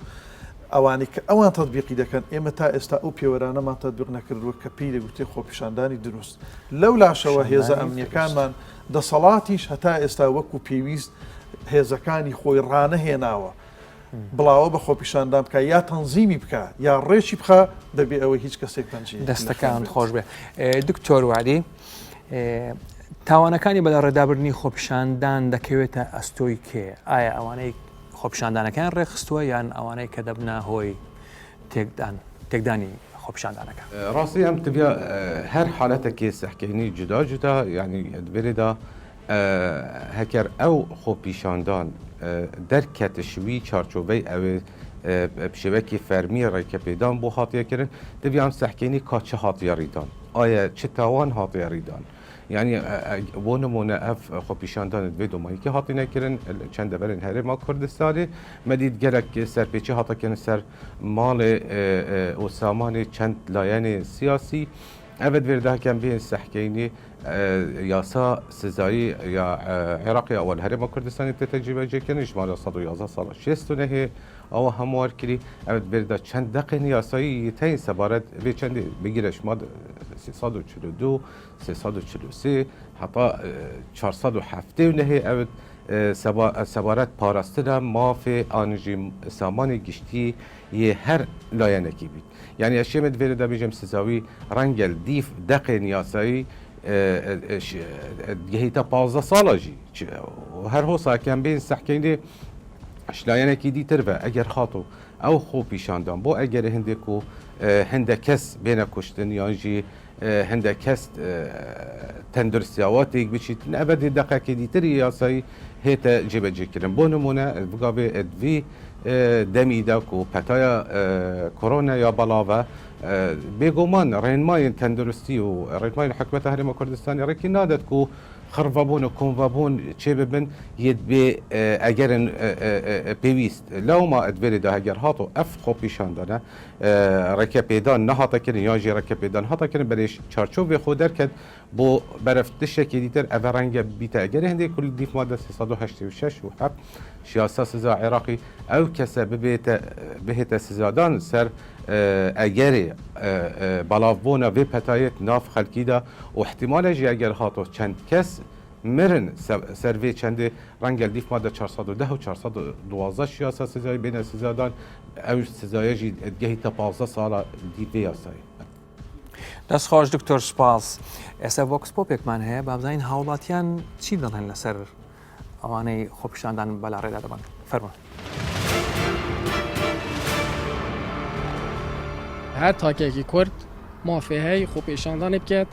ئەوانی کە ئەوان تطبیقی دەکەن ئێمە تا ئێستا ئەو پێوەرانەمان تطبیق نەکردووە کە پێی دەگوتێ خۆپیشاندانی دروست لەو لاشەوە هێزە ئەمنیەکانمان دەسەڵاتیش هەتا ئێستا وەکو پێویست هێزەکانی خۆی ڕانەهێناوە بڵاوە بە خۆپیشاندان بکە یا تەنزیمی بکە یا ڕێکی بخە دەبێ ئەوە هیچ کەسێک پەنجی دەستەکان خۆش بێ دکتۆر وعدی تاوانەکانی بەلا ڕێدابردنی خۆپیشاندان دەکەوێتە ئەستۆی کێ ئایا ئەوانەی خۆپیشاندانەکان ڕێخستووە یان ئەوانەی کە دەبنا هۆی تێکدانی خۆپیشاندانەکە ڕاستی ئەم تبیا هەر حالەتێکی سەحکەینی جودا جودا یعنی دبێدا هەکەر ئەو خۆپیشاندان دەرکەتە شوی چارچۆبەی ئەوێ شێوەکی فەرمی ڕێکەپێدان بۆ هاتیەکردن دەبیان سەحکەینی کاچە هاتیێڕیدان ئایا چ تاوان هاتیێڕیدان یعنی بۆ نمونە ئەف خۆپیشاندانت بێ دۆمایکی هاتیینەکردن چەند دەبەرن هەرێما کوردستانی مەدید گەلک سەرپێچی هاتەکردن سەر ماڵێ ئۆسامانی چەند لایەنی سیاسی ئەved وێرداکەم بێن سەحکەینی یاسا سزایی یا عێراقی ئەوەل هەرێما کوردستانی تێتە جێبەجێکردن ژمارە 111 ساڵ 60 هەیە ئەوە هەموار کردی ئەved وێردا چەند دەقێنی یاسایی تەین سەبارەت بێ چەندی بگیرە ژمارە 342 343 حتا 470 هەیە ئەved سەبارەت پاراستنە مافێ ئانژی سامانی گشتی یە هەر لایەنێکی بیت یعنی ئەشێمت وێرەدا بێژم سزاوی ڕەنگەل دیف دەقێن یاسایی گەهیتە 15 ساڵەژی هەر هۆساکیان بێن سەحکەینێ لایەنێکی دیتر بە ئەگەر خاتۆ ئەو خۆپیشاندان بۆ ئەگەر هەندێک و هەندە کەس بێنە کوشتن یانژی هەندە کەس تەندروستیاواتێک بچیت ئەبەدی دەقەکە دیتری یاسایی هێتە جێبەجێکردن بۆ نمونە بگابێ ئەدوی دەمیداک و پەتایە کۆرۆنا یا بەڵاوە بێگومان ڕێنمایین تەندروستی و ڕێنمایین حکومەتە هەرێما کوردستانی ڕێکی نادەت و خڕڤەبوون و کۆنڤەبوون چێ ببن یەت بێ ئەگەرن پێویست لەوما ئەدوێرێدا هەگەر هاتۆ ئەف خۆپیشاندانە ڕێکەپێدان نەهاتەکردن یاژی ڕێکەپێدان هاتەکردن بەرێش چارچۆبێ خۆ دەرکەت بۆ بەرەف تشتێکی دیتر ئەڤە ڕەنگە بیتە ئەگەر هەندێک کولی دیف مادە 386 و حەب سیاسە سزا عێراقی ئەو کەسە بهێتە سزادان سەر ئەگەرێ بەڵاوبوونە vê petayet nav xelkî de û ihtimalê jî eger hato çend kes mirin ser vê çendê rengel dîf made 410 û 412 siyasa sezayê bêne sizadan ew sizaya jî gehîte 15 sala dîvê yasayê. دەستخۆش دکتۆر سپاس ئێستا ڤۆکسپۆپێکمان هەیە بابزانین هاوڵاتیان چی دەڵێن لەسەر ئەوانەی خۆپیشاندان بەلا ڕێدا دەبن فەرموون. هەر تاکێکی کورد مافێهەی خۆپیشاندانێ بکات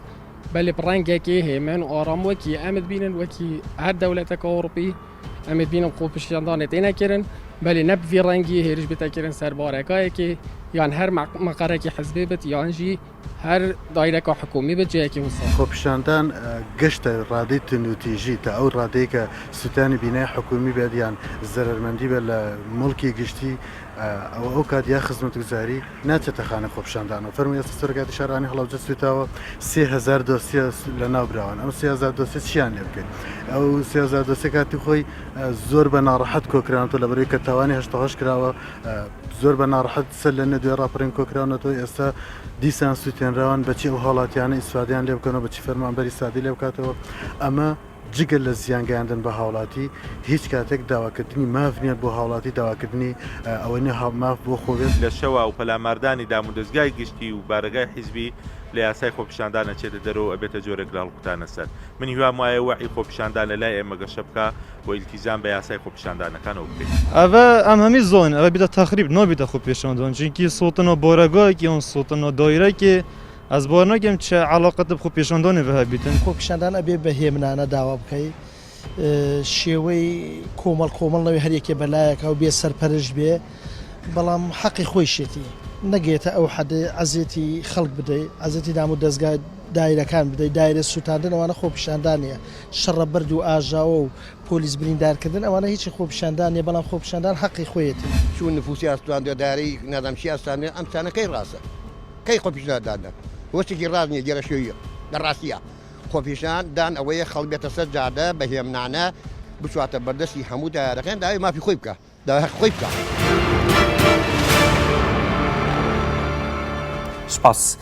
بەلێ ڕەنگێکی هێمن و ئاراموەکی ئەمت بینن وەکی هەر دەولەتێک ئەوڕۆپی ئەمت بینم خۆپیشاندانێ تێنەکردن بەلێ نەبڤی ڕەنگی هێرش بتەکردن سەر بارێکایەکی یان هەر مەقەرێکی حزبی بێت یانژی هەر دایرەکە حکومی بێت جەیەکی وسە خۆپیشاندان گەشتە ڕادەی تونوتیژی تا ئەو ڕادەیە کە سوتانی بینای حکومی بێت یان زەرمەندی بێت لە مڵکی گشتی ئەو کات یا خزمەتگوزاری ناچێتە خانە خۆپیشاندانەوە فەرمووی ئێستا سەرکاتی شارانی هەڵەبجە سوێتاوە 3000 دۆسیە لە ناوبراون ئەو 3000 دۆسیە چیان لێ بکەین ئەو 3000 دۆسیە کاتی خۆی زۆر بە ناڕەحەت کۆکراونەوە لەبەرەوەی کە تاوانی هەشتەهەش کراوە زۆر بە ناڕەحەت سەر لە نەدوێ ڕاپەڕین کۆکراونەوە ئێستا دیسان سووتێنراون بەچی ئەو هاڵاتیانە ئیسفادیان لێ بکەنەوە بەچی فەرمانبەری سادی لێ بکاتەوە ئەمە جگەل لە زیانگەیاندن بە هاوڵاتی هیچ کاتێک داواکردنی ماف نیە بۆ هاوڵاتی داواکردنی ئەوەی ماف بۆ خۆوێت لە شەوە و پەلاماردانی دام و دەستگای گشتی و بارگای حیزبی لە یاسای خۆپیشاندانە چێتە دەرەوە ئەبێتە جۆرێک لە هەڵقوتانە سەر من هیوام وایە وەعی خۆپیشاندان لە لای ئێمە گەشە بکە بۆ ئیلتیزام بە یاسای خۆپیشاندانەکانەوە بکەین ئەvە ئەم هەمی زۆن ئەوە بیتە تەخریب نۆبیتە خۆپیشاندان چونکی سوڵتنەوە بۆرەگایەکی ئەوە سوڵتنەوە دایرەکی ئەس بۆ ناگەم چه علاقەت بە خۆپیشاندانێ بەها بیتن خۆپیشاندان ئەبێ بە هێمنانە داوا بکەیت شێوەی کۆمەڵنەوەی هەرێکێ بەلایەکە و بێ سەرپەرش بێ بەڵام حەقی خۆی شێتی نەگێتە ئەو حەدێ عەزێتی خەڵک بدەیت عەزێتی دام و دەستگای دایرەکان بدەیت دایرە سوتاندن ئەوانە خۆپیشاندانیە شەڕە بەرد و ئاژاوە و پۆلیس بریندارکردن ئەوانە هیچی خۆپیشاندانیە بەڵام خۆپیشاندان حەقی خۆیەتی چون نفوسی ئاستوان دەداری نادامشی ئاستانێ ئەم سانەکەی ڕاستە کەی خۆپیشاندانە وەستێکی ڕاز نیە گێرەشێویە لە ڕاستیە خۆپیشاندان ئەوەیە خەڵک بێتە سەر جادە بە هێمنانە بچواتە بەردەستی هەموو دایرەکان داوای مافی خۆی بکە داوای حەق خۆی بکە سپاس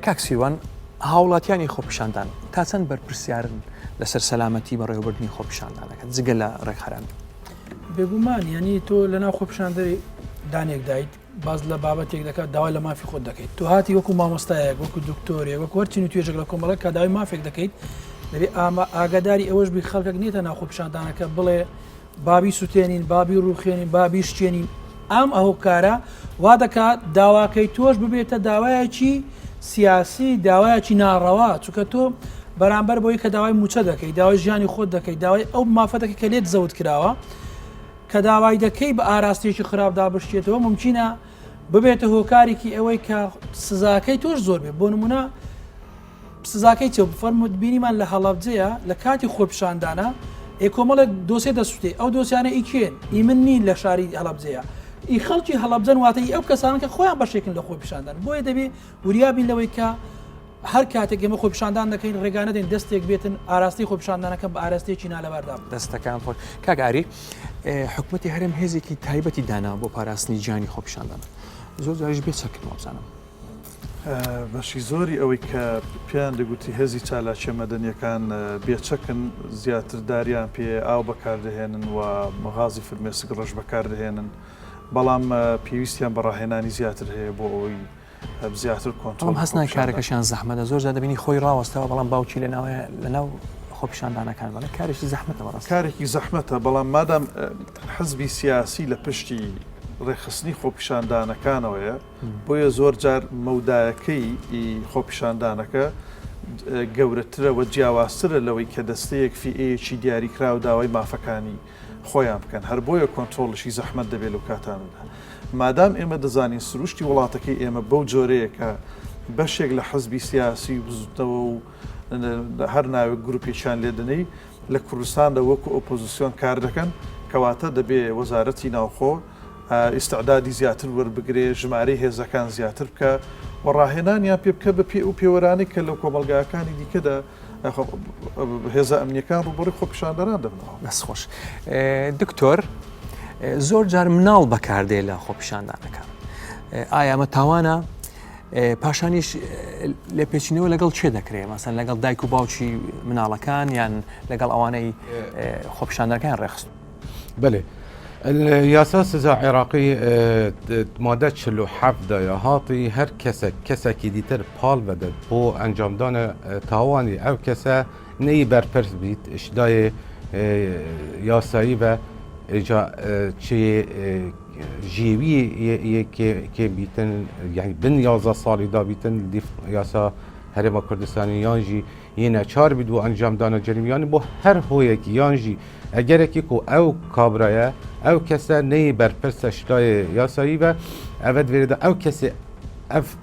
کاک سیروان هاوڵاتیانی خۆپیشاندان تا چەند بەرپرسیارن لەسەر سەلامەتی بەڕێوەبردننی خۆپیشاندانەکە جگە لە ڕێکخەران بێگومان ینی تۆ لەناو خۆپیشاندەری دانێک دایت باز لە بابەتێک دەکات داوای لە مافی خۆت دەکەیت تو هاتی وەکو مامۆستایەک وەکو دکتۆری وەکو وەرچین و توێژێک لە کۆمەڵک کە داوای مافێک دەکەیت دەبێت ئاگاداری ئەوەش بی خەڵکەک نیتە ناو خۆپیشاندانەکە بڵێ بابی سوتێنین بابی ڕوخێنین بابی شتێنین ئەم ئەو کارە وا دەکات داواکەی تۆش ببێتە داوایەکی سیاسی داوایەکی ناڕەوا چونکە تۆ بەرامبەر بۆی کە داوای موچە دەکەیت داوای ژیانی خۆت دەکەیت داوای ئەو مافەتەکە کە لێت زەوت کراوە کە داوای دەکەی بە ئاراستێکی خراپدا بشتێتەوە ممکنە ببێتە هۆکارێکی ئەوەی کە سزاکەی تۆش زۆر بێت بۆ نمونە سزاکەی چێ فەرمووت بینیمان لە هەڵەبجەیە لە کاتی خۆپیشاندانە کۆمەڵێک دۆسێ دەسووتێ ئەو دۆسیانە ئیکێن ئی من نین لە شاری هەڵەبجەیە ئی خەڵکی هەڵەبجەن واتەی ئەو کەسانە کە خۆیان بەشێکن لە خۆپیشاندان بۆیە دەبێت وریابین لەوەی کە هەر کاتێک ئێمە خۆپیشاندان دەکەین ڕێگانە دێن دەستێک بێتن ئاراستی خۆپیشاندانەکە بە ئاراستێکی نالەباردا دەستەکان خۆ کاگاری حکوومەتی هەرێم هێزێکی تایبەتی دانا بۆ پاراستنی گیانی خۆپیشاندان زۆر جاریش بێت چەکردنەوە بزانم بەشی زۆری ئەوەی کە پێیان دەگوتی هێزی چالاکیە مەدەنیەکان بێچەکن زیاتر داریان پێ ئاو بەکاردەهێنن و مەغازی فرمێسک ڕەش بەکاردەهێنن بەڵام پێویستیان بەڕاهێنانی زیاتر هەیە بۆ ئەوەی زیاتر کۆنتۆڵ هەستنا کارەکەشیان زەحمەتە زۆر جا دەبینی خۆی ڕاوەستەوە بەڵام باوکی لەناو خۆپیشاندانەکان بەڵێ کارێکی زەحمەتە بەڕاست کارێکی زەحمەتە بەڵام مادام حزبی سیاسی لە پشتی ڕێخستنی خۆپیشاندانەکانەوەیە بۆیە زۆر جار مەودایەکەی خۆپیشاندانەکە گەورەترە و جیاوازترە لەوەی کە دەستەیەک فیئەیەکی دیاریکرا و داوای مافەکانی خۆیان بکەن هەر بۆیە کۆنتترۆلشی زەحمەت دەبێت لەو کاتاندا مادام ئێمە دەزانین سروشتی وڵاتەکەی ئێمە بەو جۆرەیە کە بەشێک لە حزبی سیاسی بزوتەوە و هەر ناوێت گروپێکیان لێدنەی لە کوردستاندا وەکو ئۆپۆزیسیۆن کار دەکەن کەواتە دەبێت وەزارەتی ناوخۆ ئیسعدادی زیاتر وەربگرێ ژمارەی هێزەکان زیاتر بکە و ڕاهێنانیان پێ بکە بە پێ و پێوەرانی کە لەو کۆمەلگاکانی دیکەدا هێزە ئەمنیەکان ڕوبڕی خۆپیشاندەران دەبنەوە بەس خۆش دکتۆر زۆر جار مناڵ بەکاردێ لە خۆپیشاندانەکان ئایا ئەمە تاوانە پاشانیش لێ پێچینەوە لەگەڵ چێ دەکرێت مەسەن لەگەڵ دایک و باوکی مناڵەکان یان لەگەڵ ئەوانەی خۆپیشاندەکان ڕێخست بله الياسا سزا عراقي ماده 47 دا هاطي هر كسا كي ديتر بال بدد بو انجام دان تاواني او كسا ني برپرس بيت اشداي ياسایی و اجا چه جيوي كي بيتن يعني بن 11 سالي دا بيتن ديف ياسا هرم كردستاني يانجي ينا 4 بدو انجام دان جريميان بو هر هويك يانجي اگر کی کو او کابرایا او کسا نی برپرس اشتای یاسایی و اود ورده او کسی اف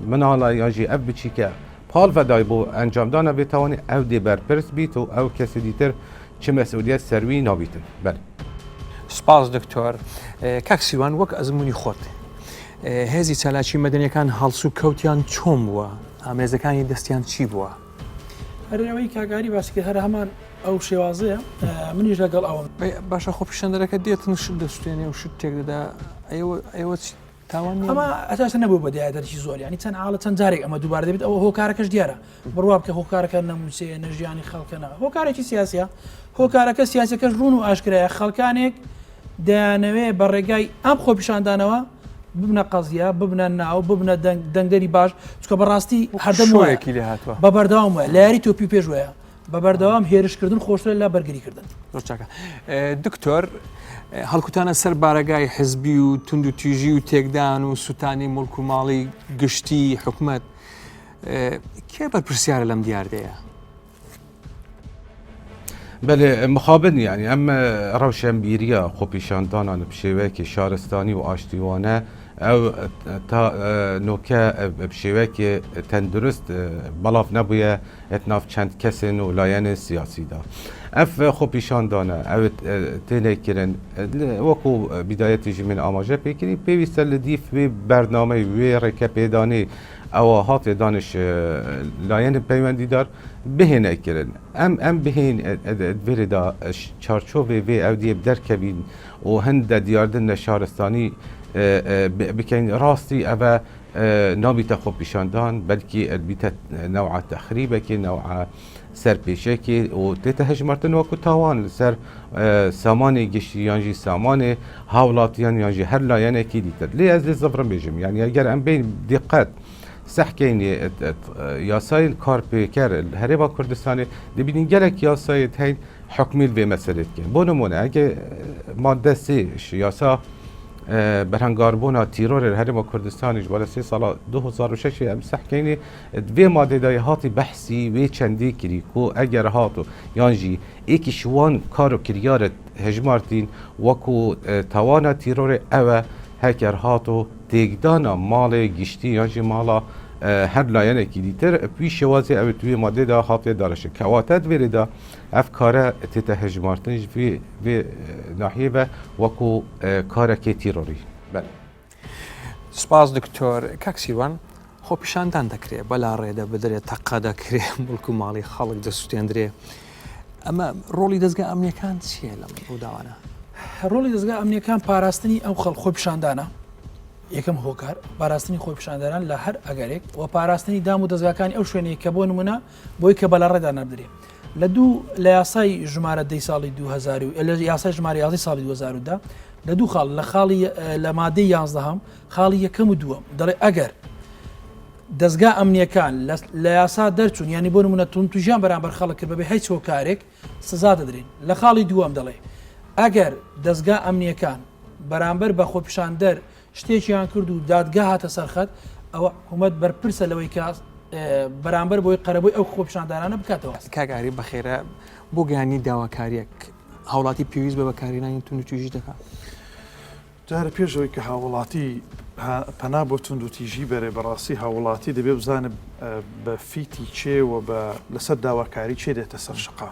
منالا یاجی اف بچی که پال و دای بو انجام دانه بتوانی او دی برپرس بیت و او کسی دیتر چه مسئولیت سروی نابیتن بله سپاس دکتۆر کاک سیوان وەک ئەزمموی خۆت هێزی چالاکی مەدەنیەکان هەڵسو کەوتیان چۆم بووە ئامێزەکانی دەستیان چی بووە هەرەوەی کاگاری باسیکە هەر هەمان ئەو شێوازەیە منیش لەگەڵ ئەوم باشە خۆپیشاندەرەکە دێتن شت دەستێنێ و شت تێک دەدا ئێوە تاوان ئەمە ئەساسا نەبوو بە دیادەرکی زۆر ینی چەند حاڵە چەند جارێک ئەمە دووبارە دەبێت ئەوە هۆکارەکەش دیارە بڕوا بکە هۆکارەکە نەموچەیە نەژیانی خەڵکەنە هۆکارێکی سیاسیە هۆکارەکە سیاسەکەش ڕوون و ئاشکرایە خەڵکانێک دەیانەوێ بە ڕێگای ئەم خۆپیشاندانەوە ببنە قەزیە ببنە ناو ببنە دەنگدەری باش چکە بەڕاستی هەردەمەوەیەکی لێ هاتووە بە بەردەوام وە لە یاری تۆپی پێش وەیە بە بەردەوام هێرشکردن خۆشتر لە بەرگریکردن زۆر چاکە دکتۆر هەڵکوتانە سەر بارەگای حزبی و تند و تیژی و تێکدان و سوتانی مڵک و ماڵی گشتی حکومەت کێ بەرپرسیارە لەم دیاردەیە بله مخابن يعني اما روشن بيريا خۆپیشاندانان بشێوەیەکی شارستانی و ئاشتیوانە ئەو تا نۆکە بشێوەیەکی تەندروست بەڵاو نەبووە ئەتناف چەند کەسن و لایەنە سیاسیدا ئەف خۆپیشاندانە ئەو تێنێکردن وەکو بیدایەتیژی من ئاماژە پێکردی پێویستە لە دیف وێ بەرنامەی وێ ڕێکە پێدانێ ئەوە هاتێ دانش لایەن پەیوەندیدار بهێنەکردن ئەم بهێن وێرەدا چارچۆبێ وێ ئەو دیێ دەرکەبین و هەندە دیاردن لە شارستانی بکەین ڕاستی ئەوە نابیت خوب پیشاندان بلکه بیت نوع تخریب که نوع سرپیشه که و تیت هجمارتن وکو تاوان سر سامان گشتی یانجی سامان هاولاتیان یانجی هر لایانه کی دیتد لی از لزفرم بیجم یعنی اگر ام بین دقت سحكيني ياساي الكاربيكر الهربا كردستاني دبين جالك ياساي هاي حكمي في مسألة كين بونمونا اگه ماده سيش ياسا برهنگاربونا تيرور الهربا كردستاني جبال 3 سال 2006 ام سحكيني في ماده داي هاتي بحثي و چندي كريكو اگر هاتو يانجي ايكي شوان كارو كريارت هجمارتين وكو توانا تيرور اوه هکر هاتو تگدانا مال گشتی یعنی مالا هر لایه کی دیتر پیش وازی او توی ماده دا هاته دارشه کواتت وریدا افکار تهجمارتنج في ناحیه و وکو کار کی تیروری بله سپاس دکتۆر کاکسیروان خۆپیشاندان دەکرێت بەلا ڕێدا بدرێت تەقا دەکرێت مڵک و ماڵی خەڵک دەسووتێندرێ ئەمە ڕۆڵی دەستگا ئەمنیەکان چییە لەم ڕووداوانە؟ ڕۆڵی دەستگا ئەمنیەکان پاراستنی ئەو خەڵک خۆپیشاندانە یەکەم هۆکار پاراستنی خۆپیشاندانان لە هەر ئەگەرێک و پاراستنی دام و دەستگاکانی ئەو شوێنەیە کە بۆ نمونە بۆی کە بەلا ڕێدا نەبدرێ لە یاسای ژمارە دەی ساڵی 2000 لە یاسای ژمارە 11 ساڵی 2010 لە دوو خاڵ لە خاڵی لە مادەی 11 خاڵی یەکەم و دووەم دەڵێ ئەگەر دەستگا ئەمنیەکان لە یاسا دەرچوون ینی بۆ نمونە توندتوژیان بەرامبەر خەڵک کرد بەبێ هیچ هۆکارێک سزا دەدرێن لە خاڵی دووەم دەڵێ ئەگەر دەستگا ئەمنیەکان بەرامبەر بە خۆپیشاندەر شتێکیان کرد و دادگا هاتە سەرخەت ئەوە حکوومەت بەرپرسە لەوەی کە بەرامبەر بۆی قەرەبووی ئەو خۆپیشاندانانە بکاتەوە کاگاری بەخێرە بۆ گانی داواکاریەک هاوڵاتی پێویست بە بەکارهێنانی توندوتیژی دەکات جارە پێشەوەی کە هاوڵاتی پەنا بۆ توندوتیژی بەرێ بەڕاستی هاوڵاتی دەبێ بزانە بە فیتی چێوە بە لەسەر داواکاری چێ دێتە سەر شقا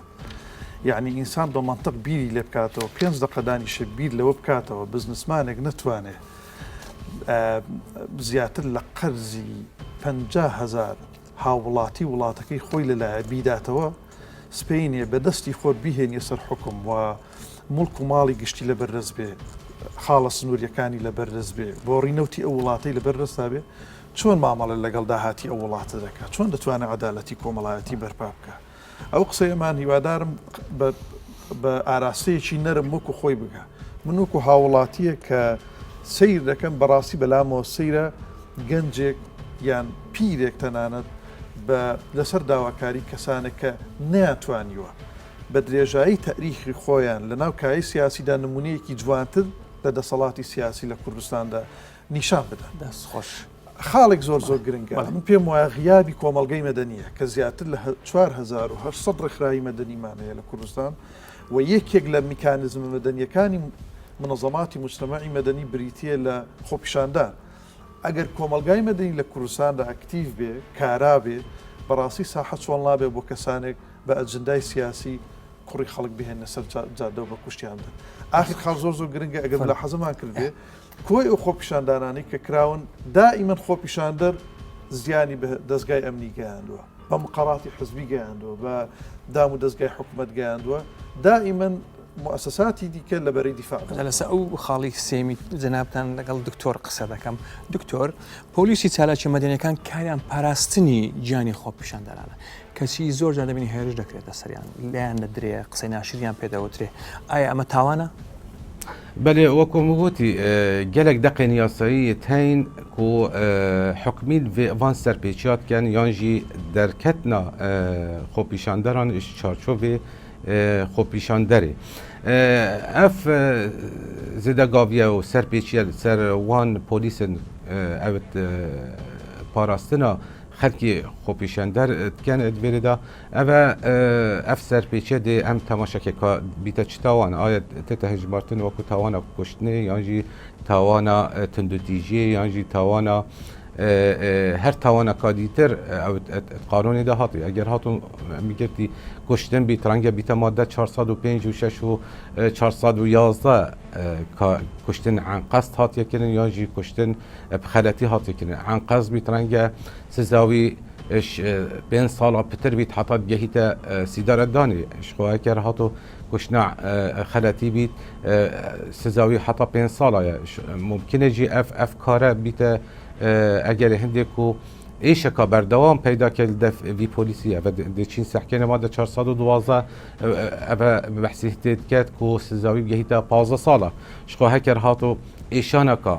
یعنی ئینسان بە منطق بیری لێ بکاتەوە 5 دقەدانیشە بیر لەوە بکاتەوە بزنسمانێک نەتوانێت زیاتر لە قەرزی 50,000 هاوڵاتی وڵاتەکەی خۆی لەلایە بیداتەوە سپینێ بە دەستی خۆت بیهێنیە سەر حکم و مڵک و ماڵی گشتی لە بەردەست بێ خاڵە سنووریەکانی لە بەردەست بێ بۆ ڕینەوتی ئەو وڵاتی لە بەردەستا بێ چۆن مامەڵە لەگەڵ داهاتی ئەو وڵاتە دەکات چۆن دەتوانێت عەدالەتی کۆمەڵایەتی بەرپا بکە ئەو قسەیەمان هیوادارم بە ئاراستەیەکی نەرم وەکو خۆی بگە من وەکو هاوڵاتیە کە سیر دەکەم بەڕاستی بەلامەوە سەیرە گەنجێک یان پیرێک تەنانەت بە لەسەر داواکاری کەسانێک کە نەیانتوانیوە بە درێژایی تاریخی خۆیان لە ناو کاری سیاسیدا نمونەیەکی جوانتر لە دەسەڵاتی سیاسی لە کوردستاندا نیشان بدەن دەستخۆش خاڵێک زۆر گرنگە من پێم وایە غیابی کۆمەلگەی مەدەنیە کە زیاتر لە 4800 ڕێکخراوی مەدەنیمانەیە لە کوردستان و یەکێک لە میکانیزمە مەدەنیەکانی منظەماتی مجتەمەعی مەدەنی بریتیە لە خۆپیشاندان ئەگەر کۆمەلگای مەدەنی لە کوردستاندا ئەکتیڤ بێ کارا بێ بەڕاستی ساحە چۆن نابێ بۆ کەسانێک بە ئەجندای سیاسی کوڕی خەڵک بهێنە سەر جادە و بە کوشتیاندا ئاخر خاڵ زۆر گرنگە ئەگەر لە حەزمان کردێ کۆی ئەو خۆپیشاندانانی کە کراون دائیمەن خۆپیشاندەر زیانی بە دەستگای ئەمنی گەیاندووە بە مقاڕاتی حزبی گەیاندووە بە دام و دەستگای حکوومەت گەیاندووە دائیمەن مؤسساتی دیکە لەبەرەی دیفاع لەسەر ئەو خاڵی سێمی جەنابتان لەگەڵ دکتۆر قسە دەکەم دکتۆر پۆلیسی چالاکی مەدەنیەکان کاریان پاراستنی گیانی خۆپیشاندانانە کەسی زۆر جار دەبینی هێرش دەکرێتە سەریان لیان دەدرێ قسەی ناشریان پێدەوترێ ئایا ئەمە تاوانە؟ بله وكم قلتي جالك دقن ياسایی تين كو حكمين في وان سربيشات كان يانجي دركتنا خوبيشاندران اشتشارشوفي خوبيشاندري اف زيدا قاوية و سربيشيال سر وان بوليسن اوت باراستنا خلقی خوپیشاندر کن ادویری دا اوه اف سرپیچه دی ام تماشاکه که بیتا چی تاوان آیا تتا هجمارتن وکو تاوانا کشتنه یانجی تاوانا تندوتیجی یانجی تاوانا هر تاوانا کادیتر او قانونی دا هاتی اگر هاتو میگفتی کشتن بیت رنگ بیتا ماده 405 و 6 و 411 کشتن عن قصد هاتی کنن یانجی کشتن بخلطی هاتی کنن عن قصد بیت رنگ سزاوی بين صالة بتر بيت حطت جهيتا سيدارة داني شخوها كر هاتو كشنا خلاتي بيت سزاوي حطت بين صالة ممكن يجي اف كارا بيت ئەگەری هەندێک و ئێشەکە بەردەوام پەیداکرد دەفی پۆلیسی ئەvە دەچین سەحکێنە مادە 412 ئەvە بەحسی هتێت و سزاوی بگەهیتە 15 ساڵە شخۆ هەکەر هاتۆ ئێشانەکە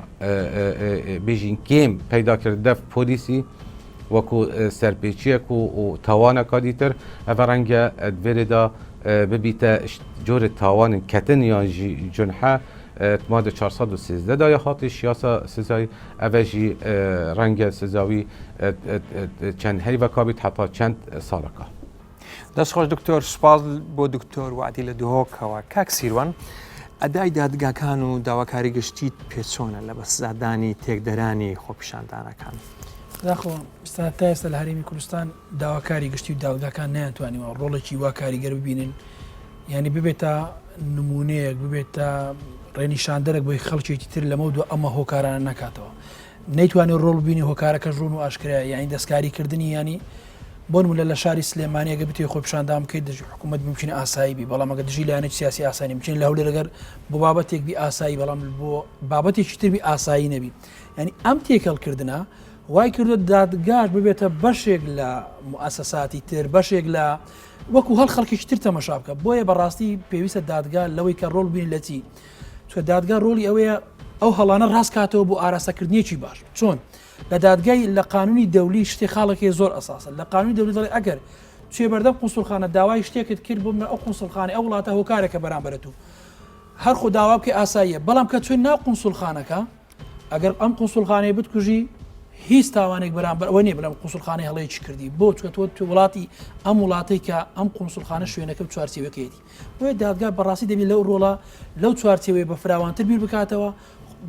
بێژین کێم پەیداکرد دەف پۆلیسی وەکو سەرپێچیەک و تاوانەکە دیتر ئەvە ڕەنگە دوێرێدا ببیتە جۆرە تاوانن کەتن یان جونحە مادە 413 دا یا هاتی شیاسە سزای ئەvەژی ڕەنگە سزاوی چەند هەیڤەکە بیت حتا چەند ساڵەکە. دەستخۆش دکتۆر سوپاس بۆ دکتۆر وعدی لە دهۆکەوە کاک سیروان ئەدای دادگاکان و داواکاری گشتیت پێچۆنە لە بەسزادانی تێکدەرانی خۆپیشاندانەکان. داخۆ تا ئێستا لە هەرێمی کوردستان داواکاری گشتی و دادگاکان نەیانتوانیوە ڕۆڵێکی وا کاریگەر ببینن یعنی ببێتە نمونەیەک ببێتە ڕێنیشاندەرێک بۆی خەڵکێکی تر لەمە دو ئەمە هۆکارانە نکاتەوە نەیتوانێت ڕۆڵ بینی هۆکارەکە ژوون و ئاشکرا یعنی دەستکاریکردنی ینی بۆ نمونە لە شاری سلێمانیەگە بتێ خۆپیشاندان بکەیت دژ حکوومەت بچینە ئاسایی بی بەڵام ئەگە دژی لایەنێک سیاسی ئاسانی بچین لە هەولێرەگەر بۆ بابەتێک بی ئاسایی بەڵام بۆ بابەتێکی تربی ئاسایی نەبی ینی ئەم تێکەڵکردە وای کردو دادگاش ببێتە بەشێک لە موسساتی تر بەشێک لە وەکو هەڵ خەڵکیش تر تەمەشا بکە بۆیە بەڕاستی پێویستە دادگا لەوەی کە ڕۆڵ بین لە چی چۆ دادگا ڕۆڵی ئەوەیە ئەو هەڵانە ڕاست کاتەوە بۆ ئاراستەکردنیەکی باش چۆن لە دادگای لە قانونی دەولی شتێک خاڵێکی زۆر ئەساسە لە قانونی دەولی دەڵێ ئەگەر توێ بەردەم قونسوڵخانە داوای شتێکت کرد بۆ منە ئەو قونسوڵخانە ئەو وڵاتە هۆکارێکە بەرامبەرەت و هەر خۆ داوا بکە ئاساییە بەڵام کە توێن ناو قونسوڵخانەکە ئەگەر ئەم قونسوڵخانەی بتکوژی هیچ تاوانێک بەرامبەر ئەوە نیە بەڵام قونسوڵخانەی هەڵەیەکی کردی بۆ چکە تۆ وڵاتی ئەم وڵاتی کە ئەم قونسوڵخانە شوێنەکە چوارچێوەکەیەتی بۆیە دادگا بەڕاستی دەبێت لەو ڕۆڵە لەو چوارچێوەیە بە فراوانتر بیر بکاتەوە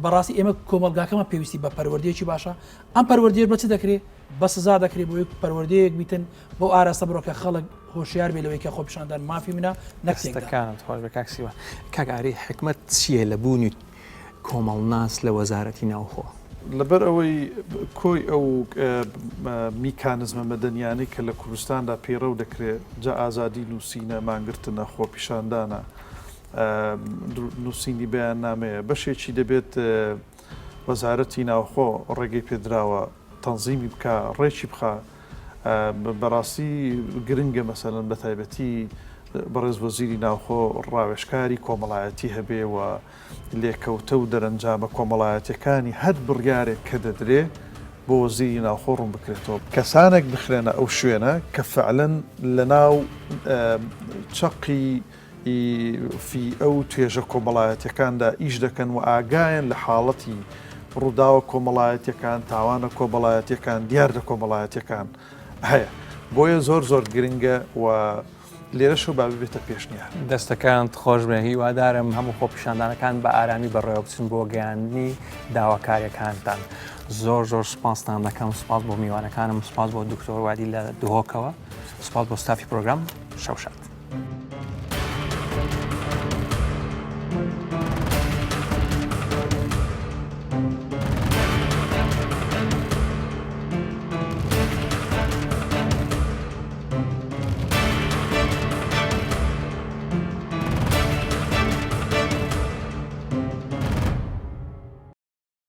بەڕاستی ئێمە کۆمەلگاکەمە پێویستی بە پەروەردەیەکی باشە ئەم پەروەردەیە بە چ دەکرێت بە سزا دەکرێت بۆ پەروەردەیەک بیتن بۆ ئاراستە بڕۆکە خەڵک هۆشیار بێ لەوەی کە خۆپیشاندان مافی منە نەکسەکانت خۆش بە کاکسیوە کاگاری حکمت چییە لە بوونی کۆمەڵناس لە وەزارەتی ناوخۆ لەبەر ئەوەی کۆی ئەو میکانزمە مەدەنیانی کە لە کوردستاندا پێڕەو دەکرێت جا ئازادی نووسینە مانگرتنە خۆپیشاندانە نووسینی بەیان نامەیە بەشێکی دەبێت وەزارەتی ناوخۆ ڕێگەی پێدراوە تەنزیمی بکە ڕێکی بخە بەڕاستی گرنگە مەسەلەن بە تایبەتی بەڕێز وەزیری ناوخۆ ڕاوێژکاری کۆمەڵایەتی هەبێەوە لێکەوتە و دەرەنجامە کۆمەڵایەتەکانی هەر بڕیارێک کە دەدرێ بۆ وەزیری ناوخۆ ڕوون بکرێتەوە کەسانێک بخرێنە ئەو شوێنە کە فعلەن لە ناو چەقی فی ئەو توێژە کۆمەڵایەتەکاندا ئیش دەکەن و ئاگایان لە حاڵەتی ڕووداوە کۆمەڵایەتەکان تاوانە کۆمەڵایەتەکان دیار لە کۆمەڵایەتەکان هەیە بۆیە زۆر گرنگە و لێرەشە با ببێتە پێشنیار دەستەکانت خۆش بێ هیوادارم هەموو خۆپیشاندانەکان بە ئارامی بەڕێوە بچن بۆ گەیاندنی داواکاریەکانتان زۆر سپاستان دەکەم سپاس بۆ میوانەکانم سپاس بۆ دکتۆر وادی لە دهۆکەوە سپاس بۆ ستافی پرۆگرام شەو شاد.